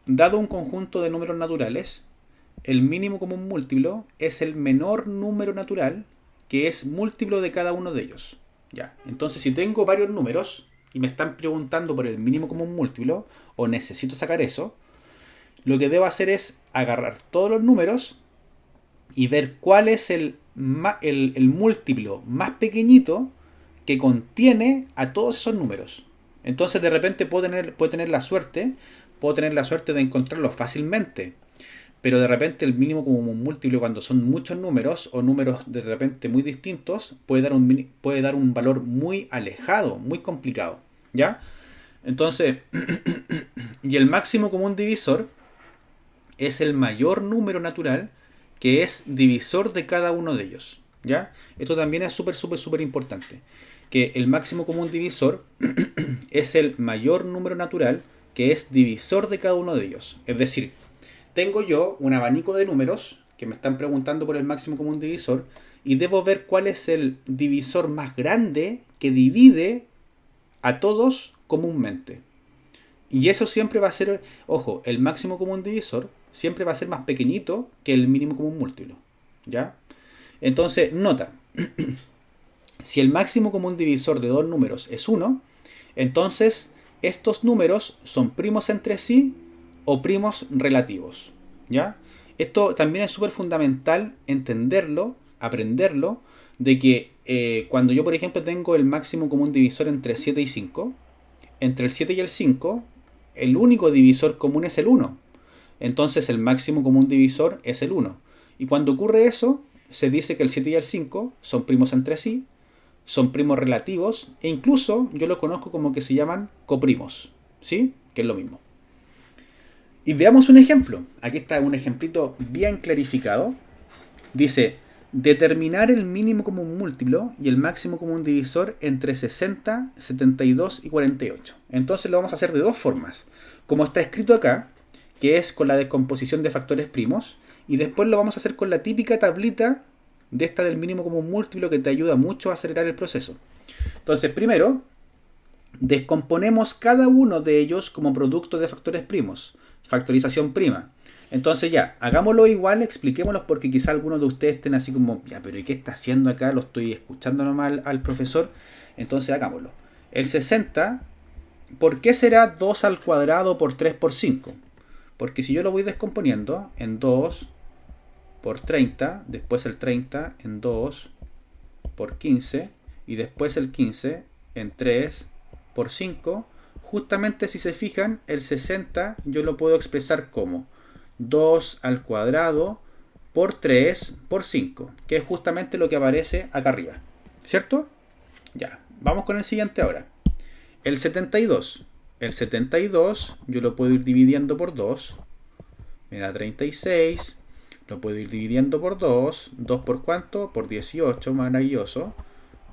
Dado un conjunto de números naturales, el mínimo común múltiplo es el menor número natural que es múltiplo de cada uno de ellos. Ya. Entonces, si tengo varios números y me están preguntando por el mínimo común múltiplo o necesito sacar eso, lo que debo hacer es agarrar todos los números y ver cuál es el múltiplo más pequeñito que contiene a todos esos números. Entonces, de repente puedo tener la suerte de encontrarlo fácilmente. Pero de repente el mínimo común múltiplo, cuando son muchos números o números de repente muy distintos, puede dar un valor muy alejado, muy complicado. ¿Ya? Entonces, y el máximo común divisor es el mayor número natural que es divisor de cada uno de ellos. ¿Ya? Esto también es súper importante. Que el máximo común divisor es el mayor número natural que es divisor de cada uno de ellos. Es decir, tengo yo un abanico de números que me están preguntando por el máximo común divisor y debo ver cuál es el divisor más grande que divide a todos comúnmente. Y eso siempre va a ser, ojo, el máximo común divisor siempre va a ser más pequeñito que el mínimo común múltiplo. ¿Ya? Entonces, nota, si el máximo común divisor de dos números es 1, entonces estos números son primos entre sí o primos relativos. ¿Ya? Esto también es súper fundamental entenderlo, aprenderlo, de que cuando yo, por ejemplo, tengo el máximo común divisor entre 7 y 5, entre el 7 y el 5, el único divisor común es el 1. Entonces el máximo común divisor es el 1. Y cuando ocurre eso, se dice que el 7 y el 5 son primos entre sí, son primos relativos, e incluso yo lo conozco como que se llaman coprimos, ¿sí? Que es lo mismo. Y veamos un ejemplo. Aquí está un ejemplito bien clarificado. Dice, determinar el mínimo común múltiplo y el máximo común divisor entre 60, 72 y 48. Entonces lo vamos a hacer de dos formas. Como está escrito acá, que es con la descomposición de factores primos, y después lo vamos a hacer con la típica tablita de esta del mínimo común múltiplo que te ayuda mucho a acelerar el proceso. Entonces, primero, descomponemos cada uno de ellos como producto de factores primos, factorización prima. Entonces ya, hagámoslo igual, expliquémoslo porque quizá algunos de ustedes estén así como, ya, pero ¿y qué está haciendo acá? Lo estoy escuchando nomás al profesor. Entonces hagámoslo. El 60, ¿por qué será 2 al cuadrado por 3 por 5? Porque si yo lo voy descomponiendo en 2 por 30, después el 30 en 2 por 15 y después el 15 en 3 por 5, justamente si se fijan, el 60 yo lo puedo expresar como 2 al cuadrado por 3 por 5, que es justamente lo que aparece acá arriba, ¿cierto? Ya, vamos con el siguiente ahora. El 72. El 72 yo lo puedo ir dividiendo por 2, me da 36. Lo puedo ir dividiendo por 2. ¿2 por cuánto? Por 18, maravilloso.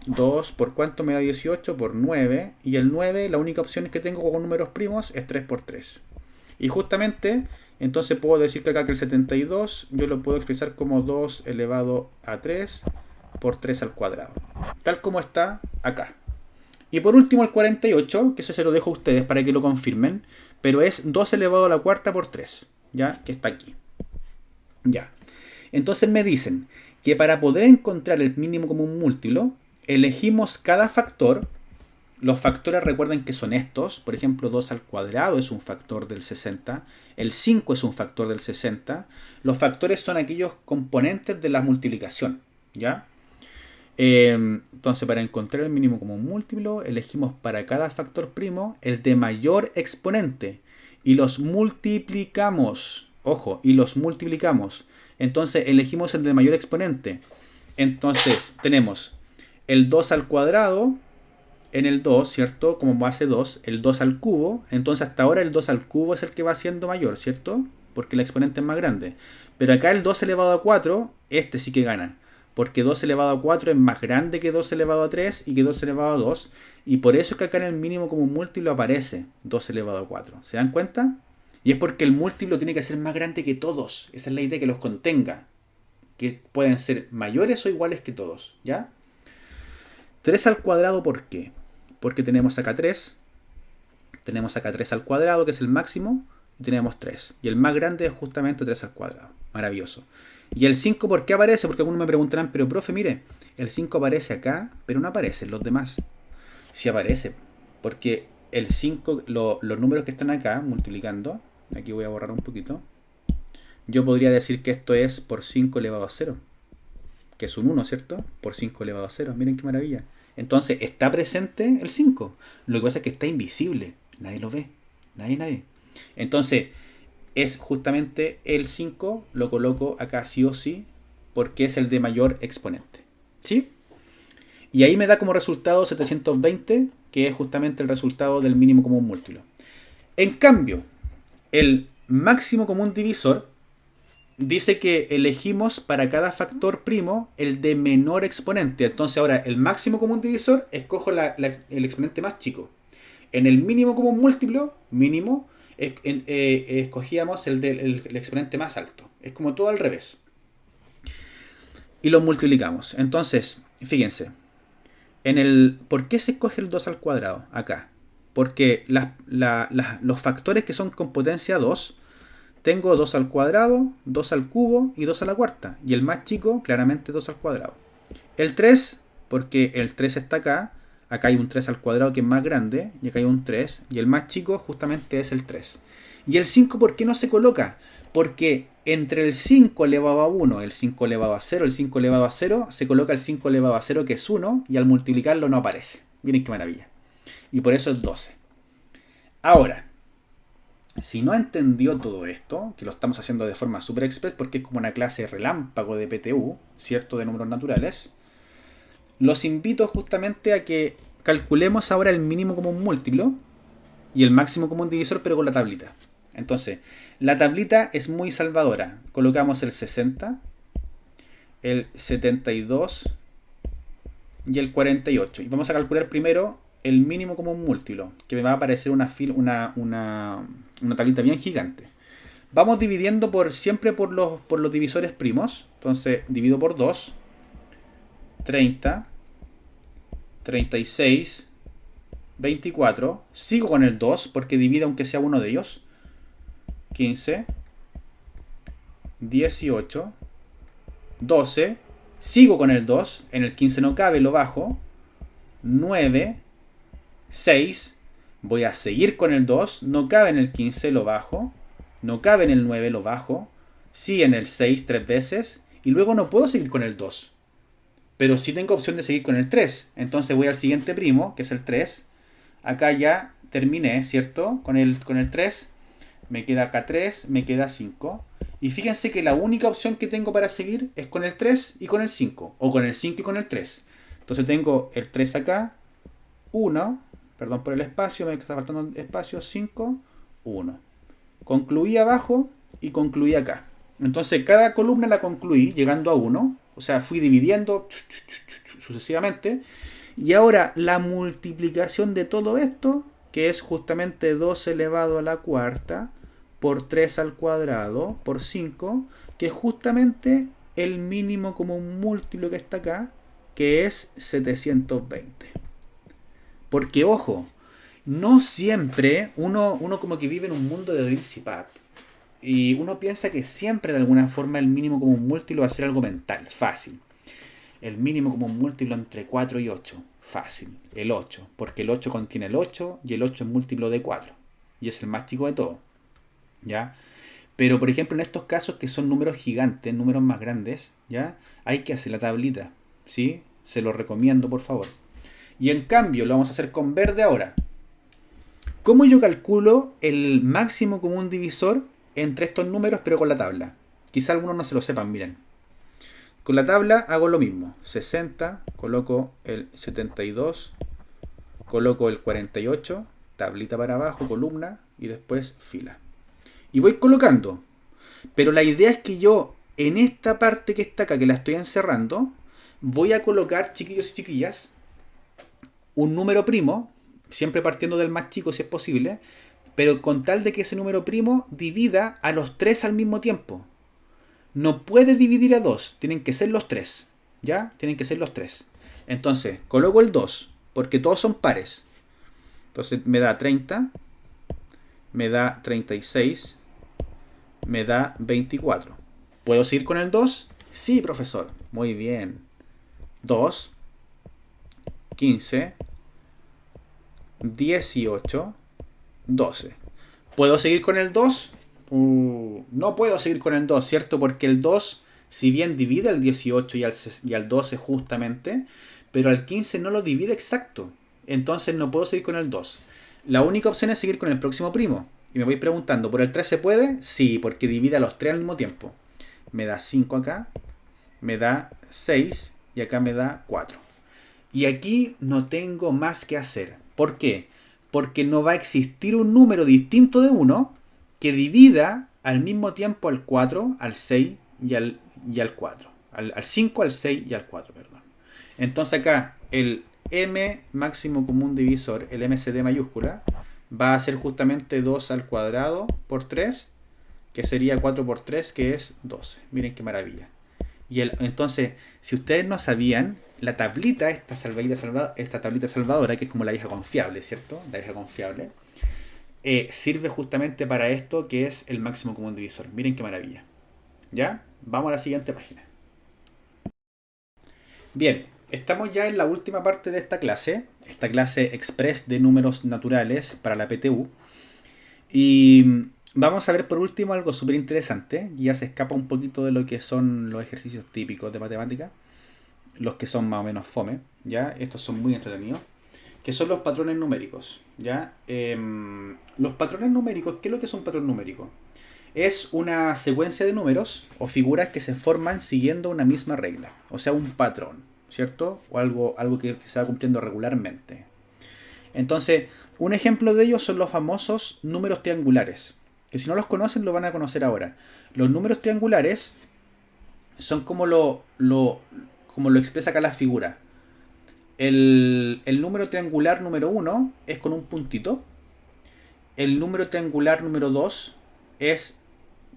2 por cuánto me da 18, por 9. Y el 9, la única opción que tengo con números primos es 3 por 3. Y justamente, entonces puedo decir que acá que el 72 yo lo puedo expresar como 2 elevado a 3 por 3 al cuadrado. Tal como está acá. Y por último el 48, que ese se lo dejo a ustedes para que lo confirmen, pero es 2 elevado a la cuarta por 3, ¿ya? Que está aquí. Ya. Entonces me dicen que para poder encontrar el mínimo común múltiplo, elegimos cada factor. Los factores recuerden que son estos. Por ejemplo, 2 al cuadrado es un factor del 60. El 5 es un factor del 60. Los factores son aquellos componentes de la multiplicación, ¿ya? Entonces, para encontrar el mínimo común múltiplo, elegimos para cada factor primo el de mayor exponente y los multiplicamos. Ojo, y los multiplicamos. Entonces, elegimos el de mayor exponente. Entonces, tenemos el 2 al cuadrado en el 2, ¿cierto? Como base 2, el 2 al cubo. Entonces, hasta ahora el 2 al cubo es el que va siendo mayor, ¿cierto? Porque el exponente es más grande. Pero acá el 2 elevado a 4, este sí que gana. Porque 2 elevado a 4 es más grande que 2 elevado a 3 y que 2 elevado a 2. Y por eso es que acá en el mínimo común múltiplo aparece 2 elevado a 4. ¿Se dan cuenta? Y es porque el múltiplo tiene que ser más grande que todos. Esa es la idea, que los contenga. Que pueden ser mayores o iguales que todos. ¿Ya? 3 al cuadrado, ¿por qué? Porque tenemos acá 3. Tenemos acá 3 al cuadrado, que es el máximo. Y tenemos 3. Y el más grande es justamente 3 al cuadrado. Maravilloso. Y el 5, ¿por qué aparece? Porque algunos me preguntarán, pero profe, mire, el 5 aparece acá, pero no aparece en los demás. Sí aparece, porque el 5, los números que están acá, multiplicando, aquí voy a borrar un poquito, yo podría decir que esto es por 5 elevado a 0, que es un 1, ¿cierto? Por 5 elevado a 0, miren qué maravilla. Entonces, está presente el 5, lo que pasa es que está invisible, nadie lo ve, nadie. Entonces, es justamente el 5, lo coloco acá sí o sí, porque es el de mayor exponente. ¿Sí? Y ahí me da como resultado 720, que es justamente el resultado del mínimo común múltiplo. En cambio, el máximo común divisor dice que elegimos para cada factor primo el de menor exponente. Entonces ahora el máximo común divisor, escojo el exponente más chico. En el mínimo común múltiplo, mínimo, escogíamos el exponente más alto. Es como todo al revés. Y lo multiplicamos. Entonces, fíjense. ¿Por qué se escoge el 2 al cuadrado? Acá. Porque los factores que son con potencia 2, tengo 2 al cuadrado, 2 al cubo y 2 a la cuarta. Y el más chico, claramente 2 al cuadrado. El 3, porque el 3 está acá. Acá hay un 3 al cuadrado que es más grande, y acá hay un 3, y el más chico justamente es el 3. Y el 5, ¿por qué no se coloca? Porque entre el 5 elevado a 1, el 5 elevado a 0, el 5 elevado a 0, se coloca el 5 elevado a 0, que es 1, y al multiplicarlo no aparece. Miren qué maravilla. Y por eso es 12. Ahora, si no entendió todo esto, que lo estamos haciendo de forma super express, porque es como una clase relámpago de PTU, ¿cierto? De números naturales, los invito justamente a que calculemos ahora el mínimo común múltiplo y el máximo común divisor, pero con la tablita. Entonces, la tablita es muy salvadora. Colocamos el 60, el 72 y el 48. Y vamos a calcular primero el mínimo común múltiplo, que me va a aparecer una tablita bien gigante. Vamos dividiendo siempre por los divisores primos. Entonces divido por 2, 30, 36, 24. Sigo con el 2 porque divide aunque sea uno de ellos. 15, 18, 12. Sigo con el 2. En el 15 no cabe, lo bajo. 9, 6. Voy a seguir con el 2. No cabe en el 15, lo bajo. No cabe en el 9, lo bajo. Sí en el 6 tres veces. Y luego no puedo seguir con el 2. Pero sí tengo opción de seguir con el 3. Entonces voy al siguiente primo, que es el 3. Acá ya terminé, ¿cierto? Con el 3. Me queda acá 3, me queda 5. Y fíjense que la única opción que tengo para seguir es con el 3 y con el 5. O con el 5 y con el 3. Entonces tengo el 3 acá. 1. Perdón por el espacio, me está faltando espacio. 5, 1. Concluí abajo y concluí acá. Entonces cada columna la concluí llegando a 1. O sea, fui dividiendo sucesivamente. Y ahora la multiplicación de todo esto, que es justamente 2 elevado a la cuarta, por 3 al cuadrado, por 5, que es justamente el mínimo común múltiplo que está acá, que es 720. Porque, ojo, no siempre uno como que vive en un mundo de Dills y Pap. Y uno piensa que siempre de alguna forma el mínimo común múltiplo va a ser algo mental, fácil. El mínimo común múltiplo entre 4 y 8, fácil. El 8, porque el 8 contiene el 8 y el 8 es múltiplo de 4. Y es el más chico de todo. ¿Ya? Pero por ejemplo en estos casos que son números gigantes, números más grandes, ¿ya? Hay que hacer la tablita, ¿sí? Se lo recomiendo por favor. Y en cambio lo vamos a hacer con verde ahora. ¿Cómo yo calculo el máximo común divisor entre estos números pero con la tabla? Quizá algunos no se lo sepan, miren. Con la tabla hago lo mismo. 60, coloco el 72, coloco el 48, tablita para abajo, columna y después fila. Y voy colocando. Pero la idea es que yo en esta parte que está acá, que la estoy encerrando, voy a colocar, chiquillos y chiquillas, un número primo, siempre partiendo del más chico si es posible, pero con tal de que ese número primo divida a los 3 al mismo tiempo. No puede dividir a 2, tienen que ser los 3. ¿Ya? Tienen que ser los 3. Entonces, coloco el 2, porque todos son pares. Entonces me da 30, me da 36, me da 24. ¿Puedo seguir con el 2? Sí, profesor. Muy bien. 2, 15, 18, 12. ¿Puedo seguir con el 2? No puedo seguir con el 2, ¿cierto? Porque el 2, si bien divide al 18 y al 12 justamente, pero al 15 no lo divide exacto. Entonces no puedo seguir con el 2. La única opción es seguir con el próximo primo. Y me voy preguntando, ¿por el 3 se puede? Sí, porque divide a los 3 al mismo tiempo. Me da 5 acá, me da 6 y acá me da 4. Y aquí no tengo más que hacer. ¿Por qué? Porque no va a existir un número distinto de 1 que divida al mismo tiempo al 4, al 6 y al 4. Al 5, al 6 y al 4, perdón. Entonces acá el m máximo común divisor, el MCD mayúscula, va a ser justamente 2 al cuadrado por 3, que sería 4 por 3, que es 12. Miren qué maravilla. Entonces, si ustedes no sabían, la tablita, esta tablita salvadora, que es como la vieja confiable, ¿cierto? La vieja confiable, sirve justamente para esto, que es el máximo común divisor. Miren qué maravilla. ¿Ya? Vamos a la siguiente página. Bien, estamos ya en la última parte de esta clase express de números naturales para la PTU. Y vamos a ver por último algo súper interesante, ya se escapa un poquito de lo que son los ejercicios típicos de matemática, los que son más o menos fome, ¿ya? Estos son muy entretenidos, que son los patrones numéricos, ¿ya? Los patrones numéricos, ¿qué es lo que es un patrón numérico? Es una secuencia de números o figuras que se forman siguiendo una misma regla, o sea, un patrón, ¿cierto? O algo que se va cumpliendo regularmente. Entonces, un ejemplo de ellos son los famosos números triangulares, que si no los conocen lo van a conocer ahora. Los números triangulares son como lo expresa acá la figura. El número triangular número 1 es con un puntito. El número triangular número 2 es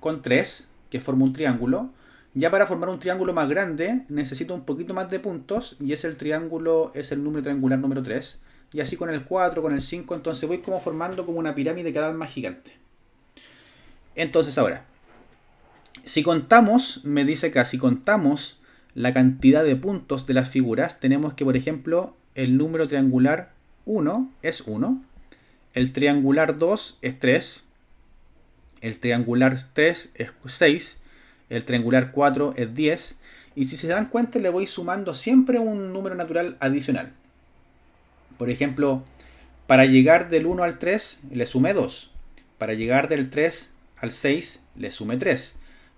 con 3, que forma un triángulo. Ya para formar un triángulo más grande necesito un poquito más de puntos y es el número triangular número 3. Y así con el 4, con el 5, entonces voy como formando como una pirámide cada vez más gigante. Entonces ahora, si contamos, me dice acá, si contamos la cantidad de puntos de las figuras, tenemos que, por ejemplo, el número triangular 1 es 1, el triangular 2 es 3, el triangular 3 es 6, el triangular 4 es 10, y si se dan cuenta le voy sumando siempre un número natural adicional. Por ejemplo, para llegar del 1 al 3 le sumé 2, para llegar del 3 al 6 le sumé 3,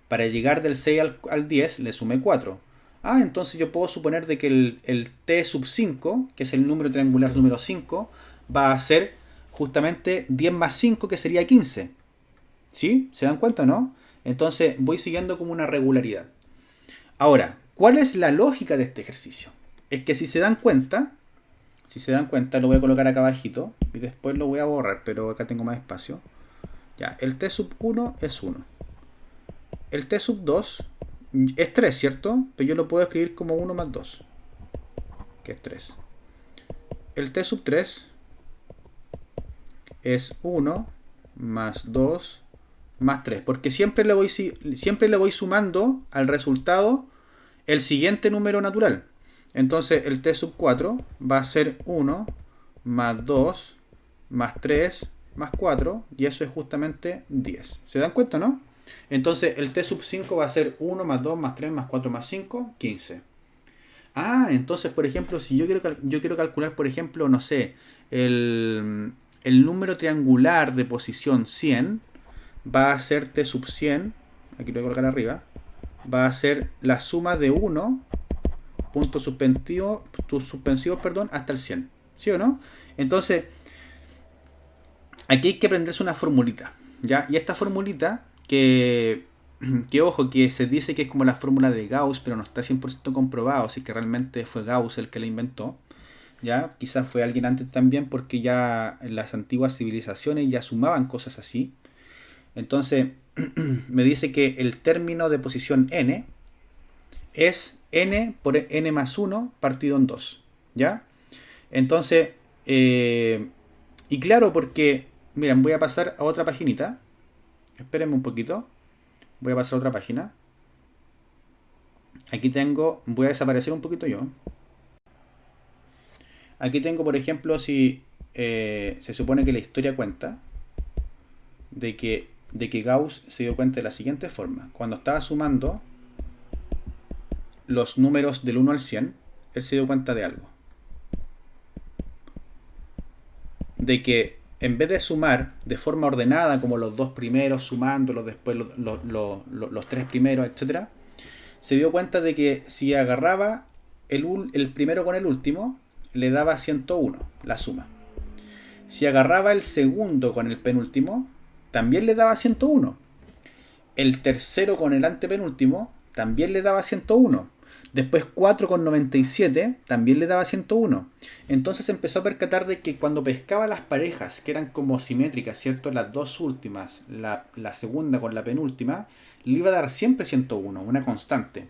para llegar del 6 al 10 le sumé 4. Entonces yo puedo suponer de que el t sub 5, que es el número triangular número 5, va a ser justamente 10 más 5, que sería 15. ¿Sí? ¿Se dan cuenta o no? Entonces voy siguiendo como una regularidad. Ahora, ¿cuál es la lógica de este ejercicio? Es que si se dan cuenta, lo voy a colocar acá abajito y después lo voy a borrar, pero acá tengo más espacio. Ya, el t sub 1 es 1. El t sub 2 es 3, ¿cierto? Pero yo lo puedo escribir como 1 más 2, que es 3. El t sub 3 es 1 más 2 más 3, porque siempre le voy sumando al resultado el siguiente número natural. Entonces el t sub 4 va a ser 1 más 2 más 3 más 4, y eso es justamente 10. ¿Se dan cuenta, no? Entonces el t sub 5 va a ser 1 más 2 más 3 más 4 más 5, 15. Entonces, por ejemplo, si yo quiero calcular, por ejemplo, no sé, el número triangular de posición 100, va a ser t sub 100, aquí lo voy a colocar arriba, va a ser la suma de 1, puntos suspensivos, hasta el 100. ¿Sí o no? Entonces, aquí hay que aprenderse una formulita, ¿ya? Y esta formulita, que ojo, que se dice que es como la fórmula de Gauss, pero no está 100% comprobado si que realmente fue Gauss el que la inventó. ¿Ya? Quizás fue alguien antes también, porque ya en las antiguas civilizaciones ya sumaban cosas así. Entonces, me dice que el término de posición n es n por n más 1 partido en 2. ¿Ya? Entonces, y claro, porque, miren, voy a pasar a otra paginita. Espérenme un poquito. Voy a pasar a otra página. Aquí tengo, voy a desaparecer un poquito yo. Aquí tengo, por ejemplo, si se supone que la historia cuenta de que Gauss se dio cuenta de la siguiente forma. Cuando estaba sumando los números del 1 al 100, él se dio cuenta de algo. De que en vez de sumar de forma ordenada, como los dos primeros sumándolos, después los tres primeros, etc., se dio cuenta de que si agarraba el primero con el último, le daba 101 la suma. Si agarraba el segundo con el penúltimo, también le daba 101. El tercero con el antepenúltimo también le daba 101. Después 4 con 97 también le daba 101. Entonces empezó a percatar de que cuando pescaba las parejas, que eran como simétricas, ¿cierto? Las dos últimas, la segunda con la penúltima, le iba a dar siempre 101, una constante.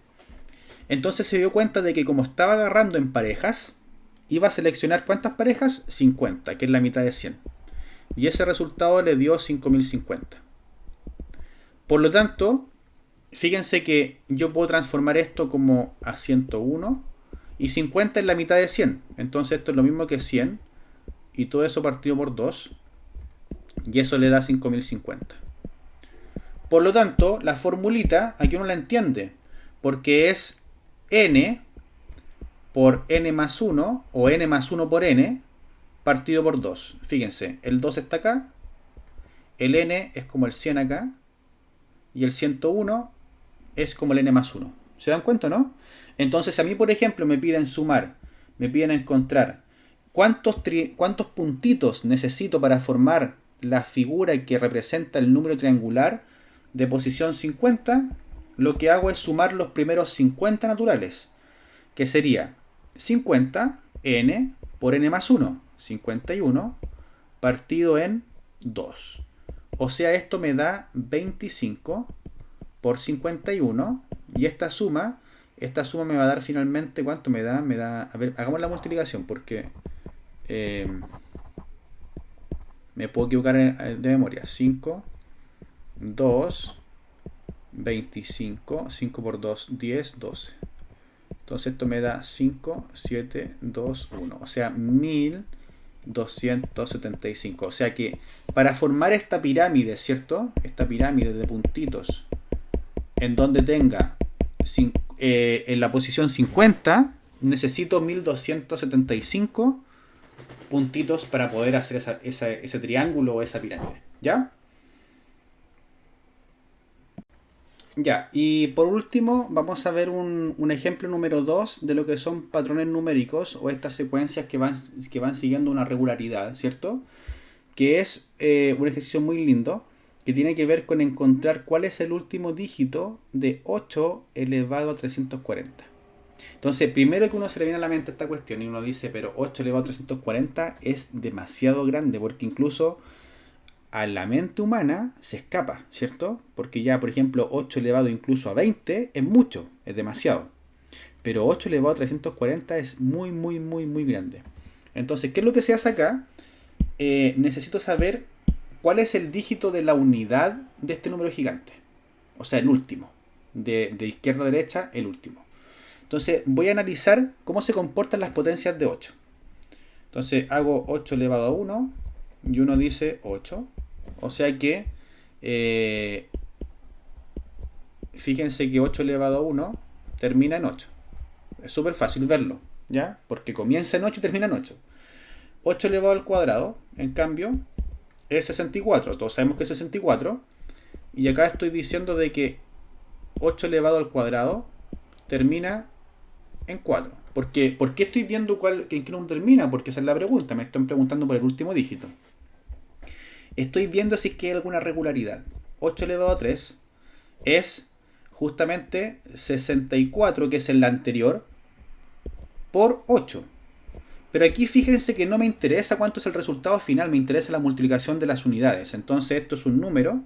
Entonces se dio cuenta de que como estaba agarrando en parejas, iba a seleccionar ¿cuántas parejas? 50, que es la mitad de 100. Y ese resultado le dio 5050. Por lo tanto, fíjense que yo puedo transformar esto como a 101 y 50 es la mitad de 100. Entonces esto es lo mismo que 100 y todo eso partido por 2 y eso le da 5050. Por lo tanto, la formulita aquí uno la entiende porque es n por n más 1 o n más 1 por n partido por 2. Fíjense, el 2 está acá, el n es como el 100 acá y el 101 es como el n más 1. ¿Se dan cuenta, no? Entonces a mí, por ejemplo, me piden sumar, me piden encontrar cuántos puntitos necesito para formar la figura que representa el número triangular de posición 50. Lo que hago es sumar los primeros 50 naturales, que sería 50 n por n más 1, 51 partido en 2. O sea, esto me da 25 por 51. Y esta suma me va a dar finalmente, ¿cuánto me da? A ver, hagamos la multiplicación porque me puedo equivocar de memoria. 5, 2, 25, 5 por 2, 10, 12. Entonces esto me da 5, 7, 2, 1. O sea, 1275. O sea que para formar esta pirámide, ¿cierto? Esta pirámide de puntitos en donde tenga en la posición 50, necesito 1275 puntitos para poder hacer ese triángulo o esa pirámide. ¿Ya? Ya, y por último vamos a ver un ejemplo número 2 de lo que son patrones numéricos o estas secuencias que van siguiendo una regularidad, ¿cierto? Que es un ejercicio muy lindo que tiene que ver con encontrar cuál es el último dígito de 8 elevado a 340. Entonces, primero que uno se le viene a la mente esta cuestión y uno dice, pero 8 elevado a 340 es demasiado grande porque incluso a la mente humana se escapa, ¿cierto? Porque ya, por ejemplo, 8 elevado incluso a 20 es mucho, es demasiado. Pero 8 elevado a 340 es muy, muy, muy, muy grande. Entonces, ¿qué es lo que se hace acá? Necesito saber cuál es el dígito de la unidad de este número gigante. O sea, el último. De izquierda a derecha, el último. Entonces, voy a analizar cómo se comportan las potencias de 8. Entonces, hago 8 elevado a 1 y uno dice 8. O sea que, fíjense que 8 elevado a 1 termina en 8. Es súper fácil verlo, ¿ya? Porque comienza en 8 y termina en 8. 8 elevado al cuadrado, en cambio, es 64. Todos sabemos que es 64. Y acá estoy diciendo de que 8 elevado al cuadrado termina en 4. ¿Por qué estoy viendo en qué número termina? Porque esa es la pregunta. Me están preguntando por el último dígito. Estoy viendo si es que hay alguna regularidad. 8 elevado a 3 es justamente 64, que es el anterior, por 8. Pero aquí fíjense que no me interesa cuánto es el resultado final, me interesa la multiplicación de las unidades. Entonces esto es un número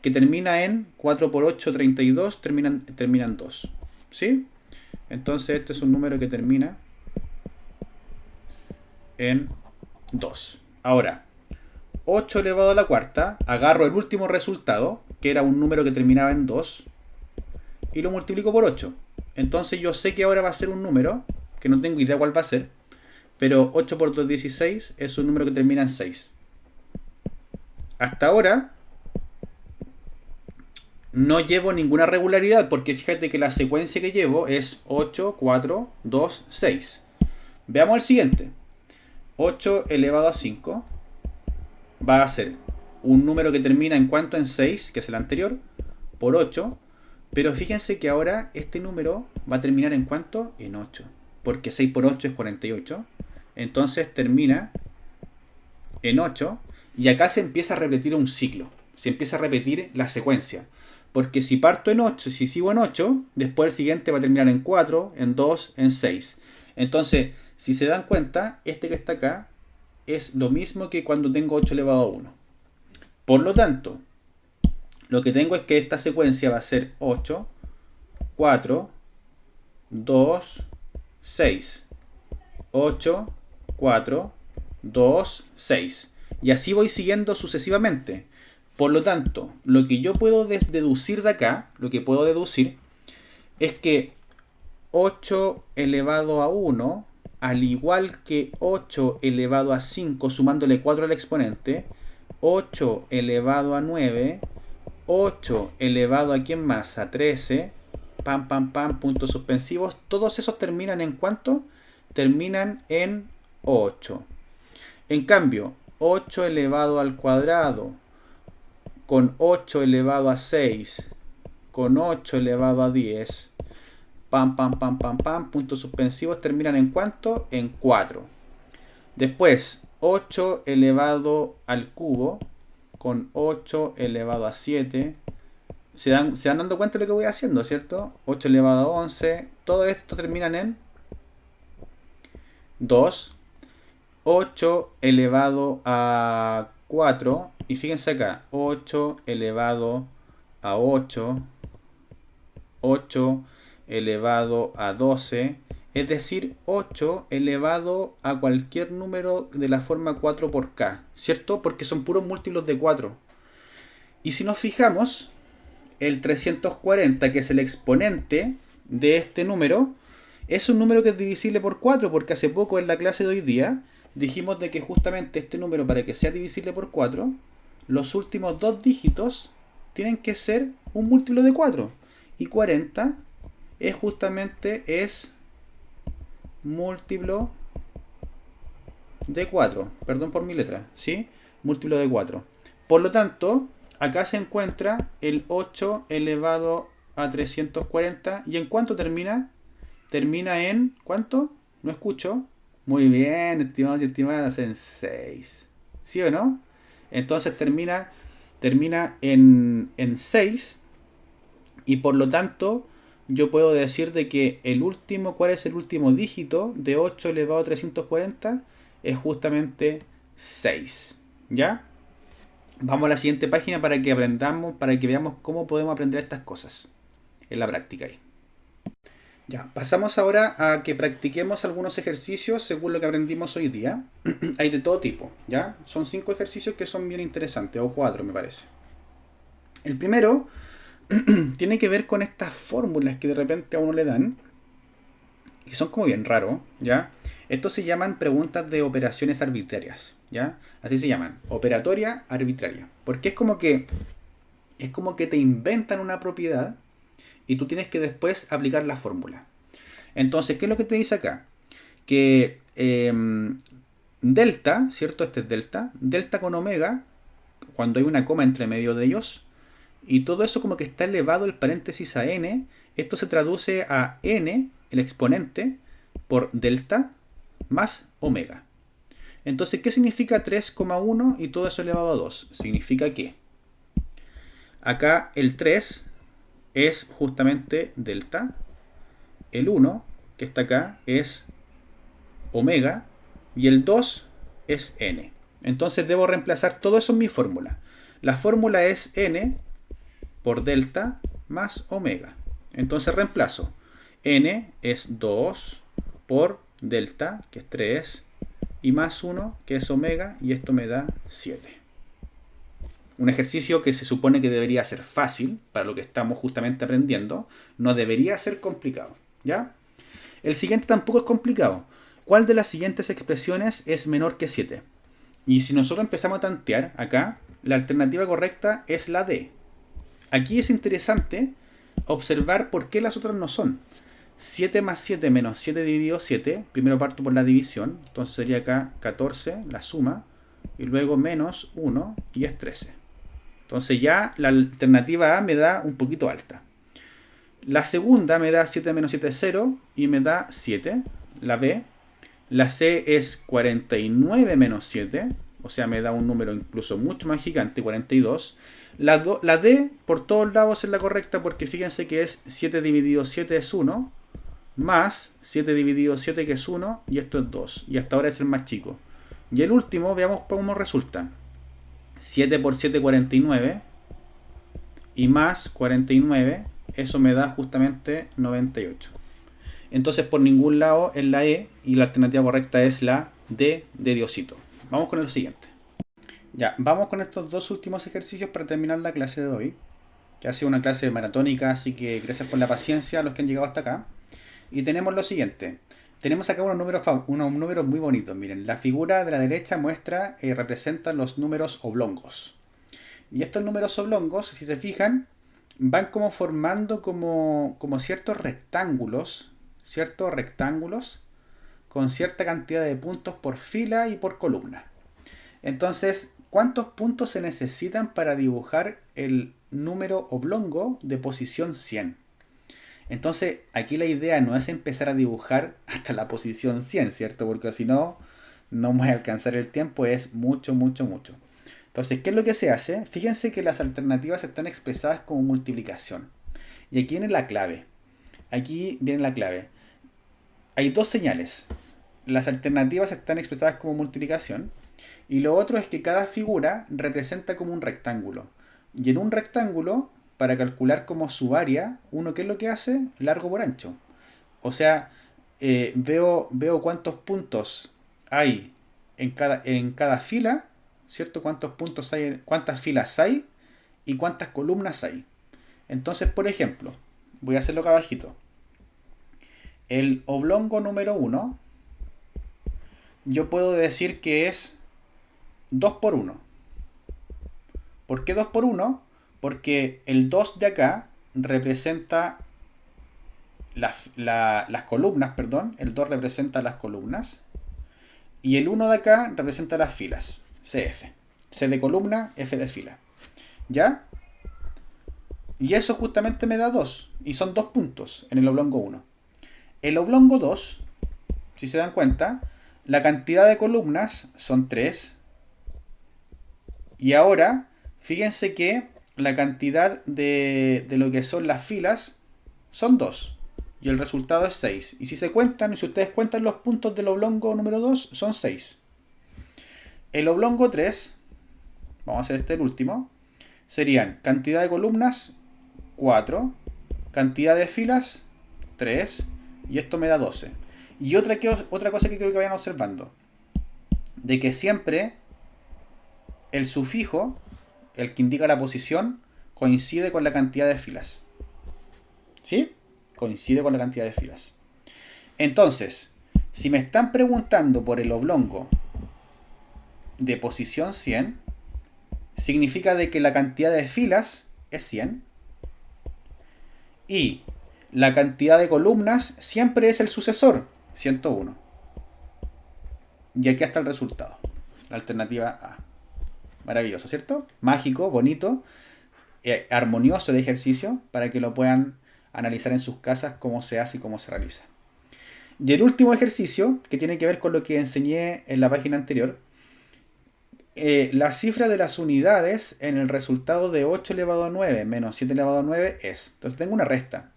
que termina en 4 por 8, 32, termina en 2. ¿Sí? Entonces este es un número que termina en 2. Ahora, 8 elevado a la cuarta, agarro el último resultado, que era un número que terminaba en 2, y lo multiplico por 8. Entonces yo sé que ahora va a ser un número, que no tengo idea cuál va a ser, pero 8 por 2, 16, es un número que termina en 6. Hasta ahora no llevo ninguna regularidad, porque fíjate que la secuencia que llevo es 8, 4, 2, 6. Veamos el siguiente. 8 elevado a 5 va a ser un número que termina en cuánto, en 6, que es el anterior, por 8. Pero fíjense que ahora este número va a terminar en cuánto, en 8. Porque 6 por 8 es 48. Entonces termina en 8. Y acá se empieza a repetir un ciclo. Se empieza a repetir la secuencia. Porque si parto en 8, si sigo en 8, después el siguiente va a terminar en 4, en 2, en 6. Entonces, si se dan cuenta, este que está acá es lo mismo que cuando tengo 8 elevado a 1. Por lo tanto, lo que tengo es que esta secuencia va a ser 8, 4, 2, 6. 8, 4, 2, 6. Y así voy siguiendo sucesivamente. Por lo tanto, lo que yo puedo deducir de acá, lo que puedo deducir, es que 8 elevado a 1, al igual que 8 elevado a 5, sumándole 4 al exponente, 8 elevado a 9, 8 elevado a quién más, a 13, pam, pam, pam, puntos suspensivos, todos esos terminan en ¿cuánto? Terminan en 8. En cambio, 8 elevado al cuadrado, con 8 elevado a 6, con 8 elevado a 10, pam, pam, pam, pam, pam, puntos suspensivos, terminan en ¿cuánto? En 4. Después, 8 elevado al cubo, con 8 elevado a 7. Se van dando cuenta de lo que voy haciendo, ¿cierto? 8 elevado a 11. Todo esto terminan en 2. 8 elevado a 4. Y fíjense acá, 8 elevado a 8, 8 elevado a 12, es decir, 8 elevado a cualquier número de la forma 4 por k, ¿cierto? Porque son puros múltiplos de 4. Y si nos fijamos, el 340, que es el exponente de este número, es un número que es divisible por 4, porque hace poco en la clase de hoy día dijimos de que justamente este número, para que sea divisible por 4, los últimos dos dígitos tienen que ser un múltiplo de 4. Y 40 es justamente múltiplo de 4. Perdón por mi letra, ¿sí? Múltiplo de 4. Por lo tanto, acá se encuentra el 8 elevado a 340. ¿Y en cuánto termina? Termina en... ¿cuánto? No escucho. Muy bien, estimados y estimadas, en 6. ¿Sí o no? Entonces termina en 6. Y por lo tanto, yo puedo decir de que el último, ¿cuál es el último dígito de 8 elevado a 340? Es justamente 6. ¿Ya? Vamos a la siguiente página para que aprendamos, para que veamos cómo podemos aprender estas cosas en la práctica ahí. Ya, pasamos ahora a que practiquemos algunos ejercicios según lo que aprendimos hoy día. Hay de todo tipo, ¿ya? Son 5 ejercicios que son bien interesantes, o 4 me parece. El primero tiene que ver con estas fórmulas que de repente a uno le dan, que son como bien raros, ¿ya? Estos se llaman preguntas de operaciones arbitrarias, ¿ya? Así se llaman, operatoria arbitraria. Porque es como que te inventan una propiedad y tú tienes que después aplicar la fórmula. Entonces, ¿qué es lo que te dice acá? Que delta, ¿cierto? Este es delta. Delta con omega, cuando hay una coma entre medio de ellos, y todo eso como que está elevado el paréntesis a n, esto se traduce a n, el exponente, por delta más omega. Entonces, ¿qué significa 3,1 y todo eso elevado a 2? Significa que acá el 3 es justamente delta, el 1, que está acá, es omega, y el 2 es n. Entonces debo reemplazar todo eso en mi fórmula. La fórmula es n por delta más omega. Entonces reemplazo. N es 2 por delta, que es 3, y más 1, que es omega, y esto me da 7. Un ejercicio que se supone que debería ser fácil, para lo que estamos justamente aprendiendo, no debería ser complicado, ¿ya? El siguiente tampoco es complicado. ¿Cuál de las siguientes expresiones es menor que 7? Y si nosotros empezamos a tantear acá, la alternativa correcta es la D. Aquí es interesante observar por qué las otras no son. 7 más 7 menos 7 dividido 7, primero parto por la división, entonces sería acá 14, la suma, y luego menos 1, y es 13. Entonces ya la alternativa A me da un poquito alta. La segunda me da 7 menos 7 es 0, y me da 7, la B. La C es 49 menos 7, o sea, me da un número incluso mucho más gigante, 42. La D por todos lados es la correcta porque fíjense que es 7 dividido 7 es 1, más 7 dividido 7 que es 1, y esto es 2. Y hasta ahora es el más chico. Y el último, veamos cómo resulta. 7 por 7, 49. Y más 49, eso me da justamente 98. Entonces por ningún lado es la E y la alternativa correcta es la D de Diosito. Vamos con el siguiente. Ya, vamos con estos dos últimos ejercicios para terminar la clase de hoy, que ha sido una clase maratónica, así que gracias por la paciencia a los que han llegado hasta acá. Y tenemos lo siguiente. Tenemos acá unos números muy bonitos. Miren, la figura de la derecha muestra, representa los números oblongos. Y estos números oblongos, si se fijan, van como formando como ciertos rectángulos con cierta cantidad de puntos por fila y por columna. Entonces, ¿cuántos puntos se necesitan para dibujar el número oblongo de posición 100? Entonces, aquí la idea no es empezar a dibujar hasta la posición 100, ¿cierto? Porque si no, no vamos a alcanzar el tiempo, es mucho, mucho, mucho. Entonces, ¿qué es lo que se hace? Fíjense que las alternativas están expresadas como multiplicación. Y aquí viene la clave. Hay dos señales. Las alternativas están expresadas como multiplicación. Y lo otro es que cada figura representa como un rectángulo. Y en un rectángulo, para calcular como su área, uno, ¿qué es lo que hace? Largo por ancho. O sea, veo cuántos puntos hay en cada fila, ¿cierto? Cuántos puntos hay, cuántas filas hay y cuántas columnas hay. Entonces, por ejemplo, voy a hacerlo acá abajito. El oblongo número 1, yo puedo decir que es 2 por 1. ¿Por qué 2 por 1? Porque el 2 de acá representa las columnas, perdón. El 2 representa las columnas. Y el 1 de acá representa las filas. CF. C de columna, F de fila. ¿Ya? Y eso justamente me da 2. Y son 2 puntos en el oblongo 1. El oblongo 2, si se dan cuenta, la cantidad de columnas son 3. Y ahora, fíjense que la cantidad de lo que son las filas son 2. Y el resultado es 6. Y si se cuentan, y si ustedes cuentan los puntos del oblongo número 2, son 6. El oblongo 3, vamos a hacer este el último, serían cantidad de columnas 4, cantidad de filas 3, y esto me da 12. Y otra cosa que quiero que vayan observando, de que siempre el sufijo, el que indica la posición, coincide con la cantidad de filas. ¿Sí? Coincide con la cantidad de filas. Entonces, si me están preguntando por el oblongo de posición 100, significa de que la cantidad de filas es 100 y la cantidad de columnas siempre es el sucesor, 101. Y aquí está el resultado, la alternativa A. Maravilloso, ¿cierto? Mágico, bonito, armonioso el ejercicio para que lo puedan analizar en sus casas cómo se hace y cómo se realiza. Y el último ejercicio, que tiene que ver con lo que enseñé en la página anterior, la cifra de las unidades en el resultado de 8 elevado a 9 menos 7 elevado a 9 es. Entonces tengo una resta.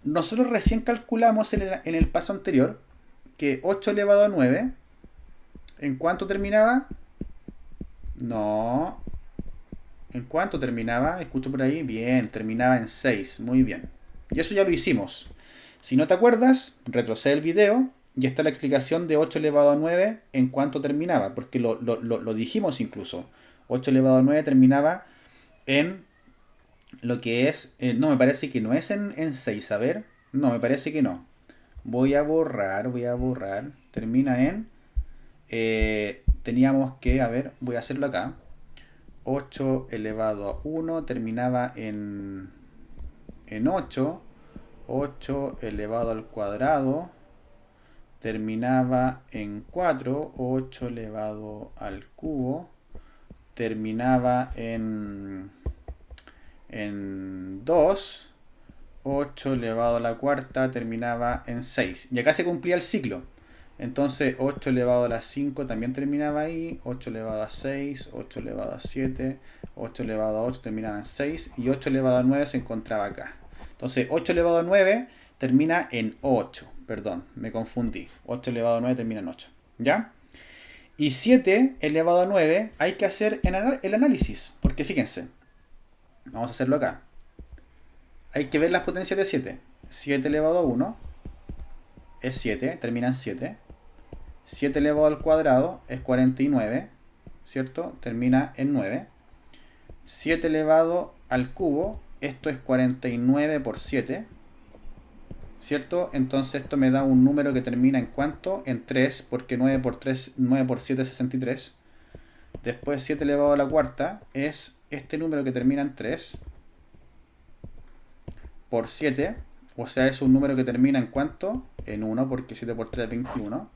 Nosotros recién calculamos en el paso anterior que 8 elevado a 9, ¿en cuánto terminaba? No. ¿En cuánto terminaba? Escucho por ahí. Bien, terminaba en 6. Muy bien. Y eso ya lo hicimos. Si no te acuerdas, retrocede el video y está la explicación de 8 elevado a 9 en cuánto terminaba, porque lo dijimos incluso. 8 elevado a 9 terminaba en lo que es... no, me parece que no es en 6. A ver. No, me parece que no. Voy a borrar. Termina en... teníamos que... A ver, voy a hacerlo acá. 8 elevado a 1 terminaba en 8. 8 elevado al cuadrado terminaba en 4. 8 elevado al cubo terminaba en 2. 8 elevado a la cuarta terminaba en 6. Y acá se cumplía el ciclo. Entonces 8 elevado a la 5 también terminaba ahí. 8 elevado a 6. 8 elevado a 7. 8 elevado a 8 terminaba en 6. Y 8 elevado a 9 se encontraba acá. Entonces 8 elevado a 9 termina en 8. Perdón, me confundí. 8 elevado a 9 termina en 8. ¿Ya? Y 7 elevado a 9 hay que hacer el análisis. Porque fíjense. Vamos a hacerlo acá. Hay que ver las potencias de 7. 7 elevado a 1 es 7, termina en 7. 7 elevado al cuadrado es 49, ¿cierto? Termina en 9. 7 elevado al cubo, esto es 49 por 7, ¿cierto? Entonces esto me da un número que termina en ¿cuánto? En 3, porque 9 por 7 es 63. Después 7 elevado a la cuarta es este número que termina en 3 por 7, o sea, es un número que termina en ¿cuánto? En 1, porque 7 por 3 es 21.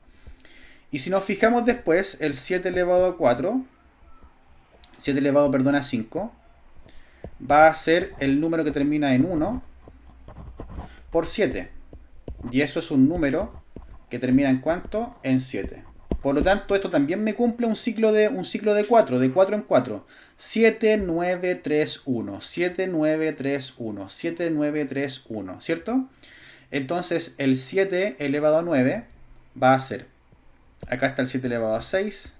Y si nos fijamos después, el 7 elevado a 4, 7 elevado, perdón, a 5, va a ser el número que termina en 1 por 7. Y eso es un número que termina en ¿cuánto? En 7. Por lo tanto, esto también me cumple un ciclo de 4, de 4 en 4. 7, 9, 3, 1. 7, 9, 3, 1. 7, 9, 3, 1. ¿Cierto? Entonces, el 7 elevado a 9 va a ser... Acá está el 7 elevado a 6.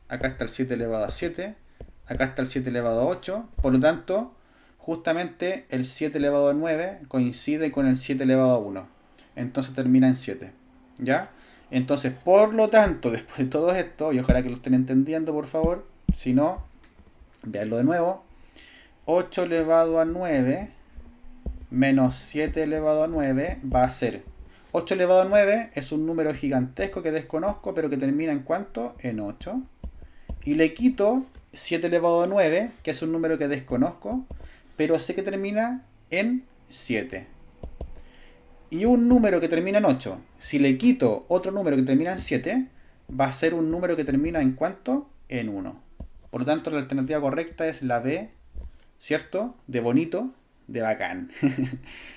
Acá está el 7 elevado a 7. Acá está el 7 elevado a 8. Por lo tanto, justamente el 7 elevado a 9 coincide con el 7 elevado a 1. Entonces termina en 7. ¿Ya? Entonces, por lo tanto, después de todo esto, y ojalá que lo estén entendiendo, por favor, si no, veanlo de nuevo. 8 elevado a 9 menos 7 elevado a 9 va a ser 8 elevado a 9 es un número gigantesco que desconozco, pero que termina en ¿cuánto? En 8. Y le quito 7 elevado a 9, que es un número que desconozco, pero sé que termina en 7. Y un número que termina en 8, si le quito otro número que termina en 7, va a ser un número que termina en ¿cuánto? En 1. Por lo tanto, la alternativa correcta es la B, ¿cierto? De bonito, de bacán.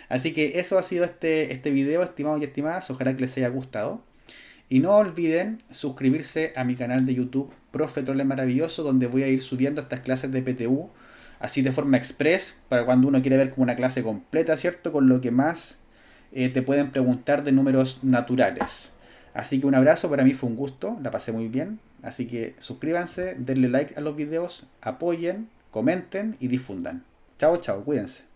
Así que eso ha sido este video, estimados y estimadas. Ojalá que les haya gustado. Y no olviden suscribirse a mi canal de YouTube, Profe Trole Maravilloso, donde voy a ir subiendo estas clases de PTU, así de forma express, para cuando uno quiere ver como una clase completa, ¿cierto? Con lo que más te pueden preguntar de números naturales. Así que un abrazo, para mí fue un gusto, la pasé muy bien. Así que suscríbanse, denle like a los videos, apoyen, comenten y difundan. Chao, chao, cuídense.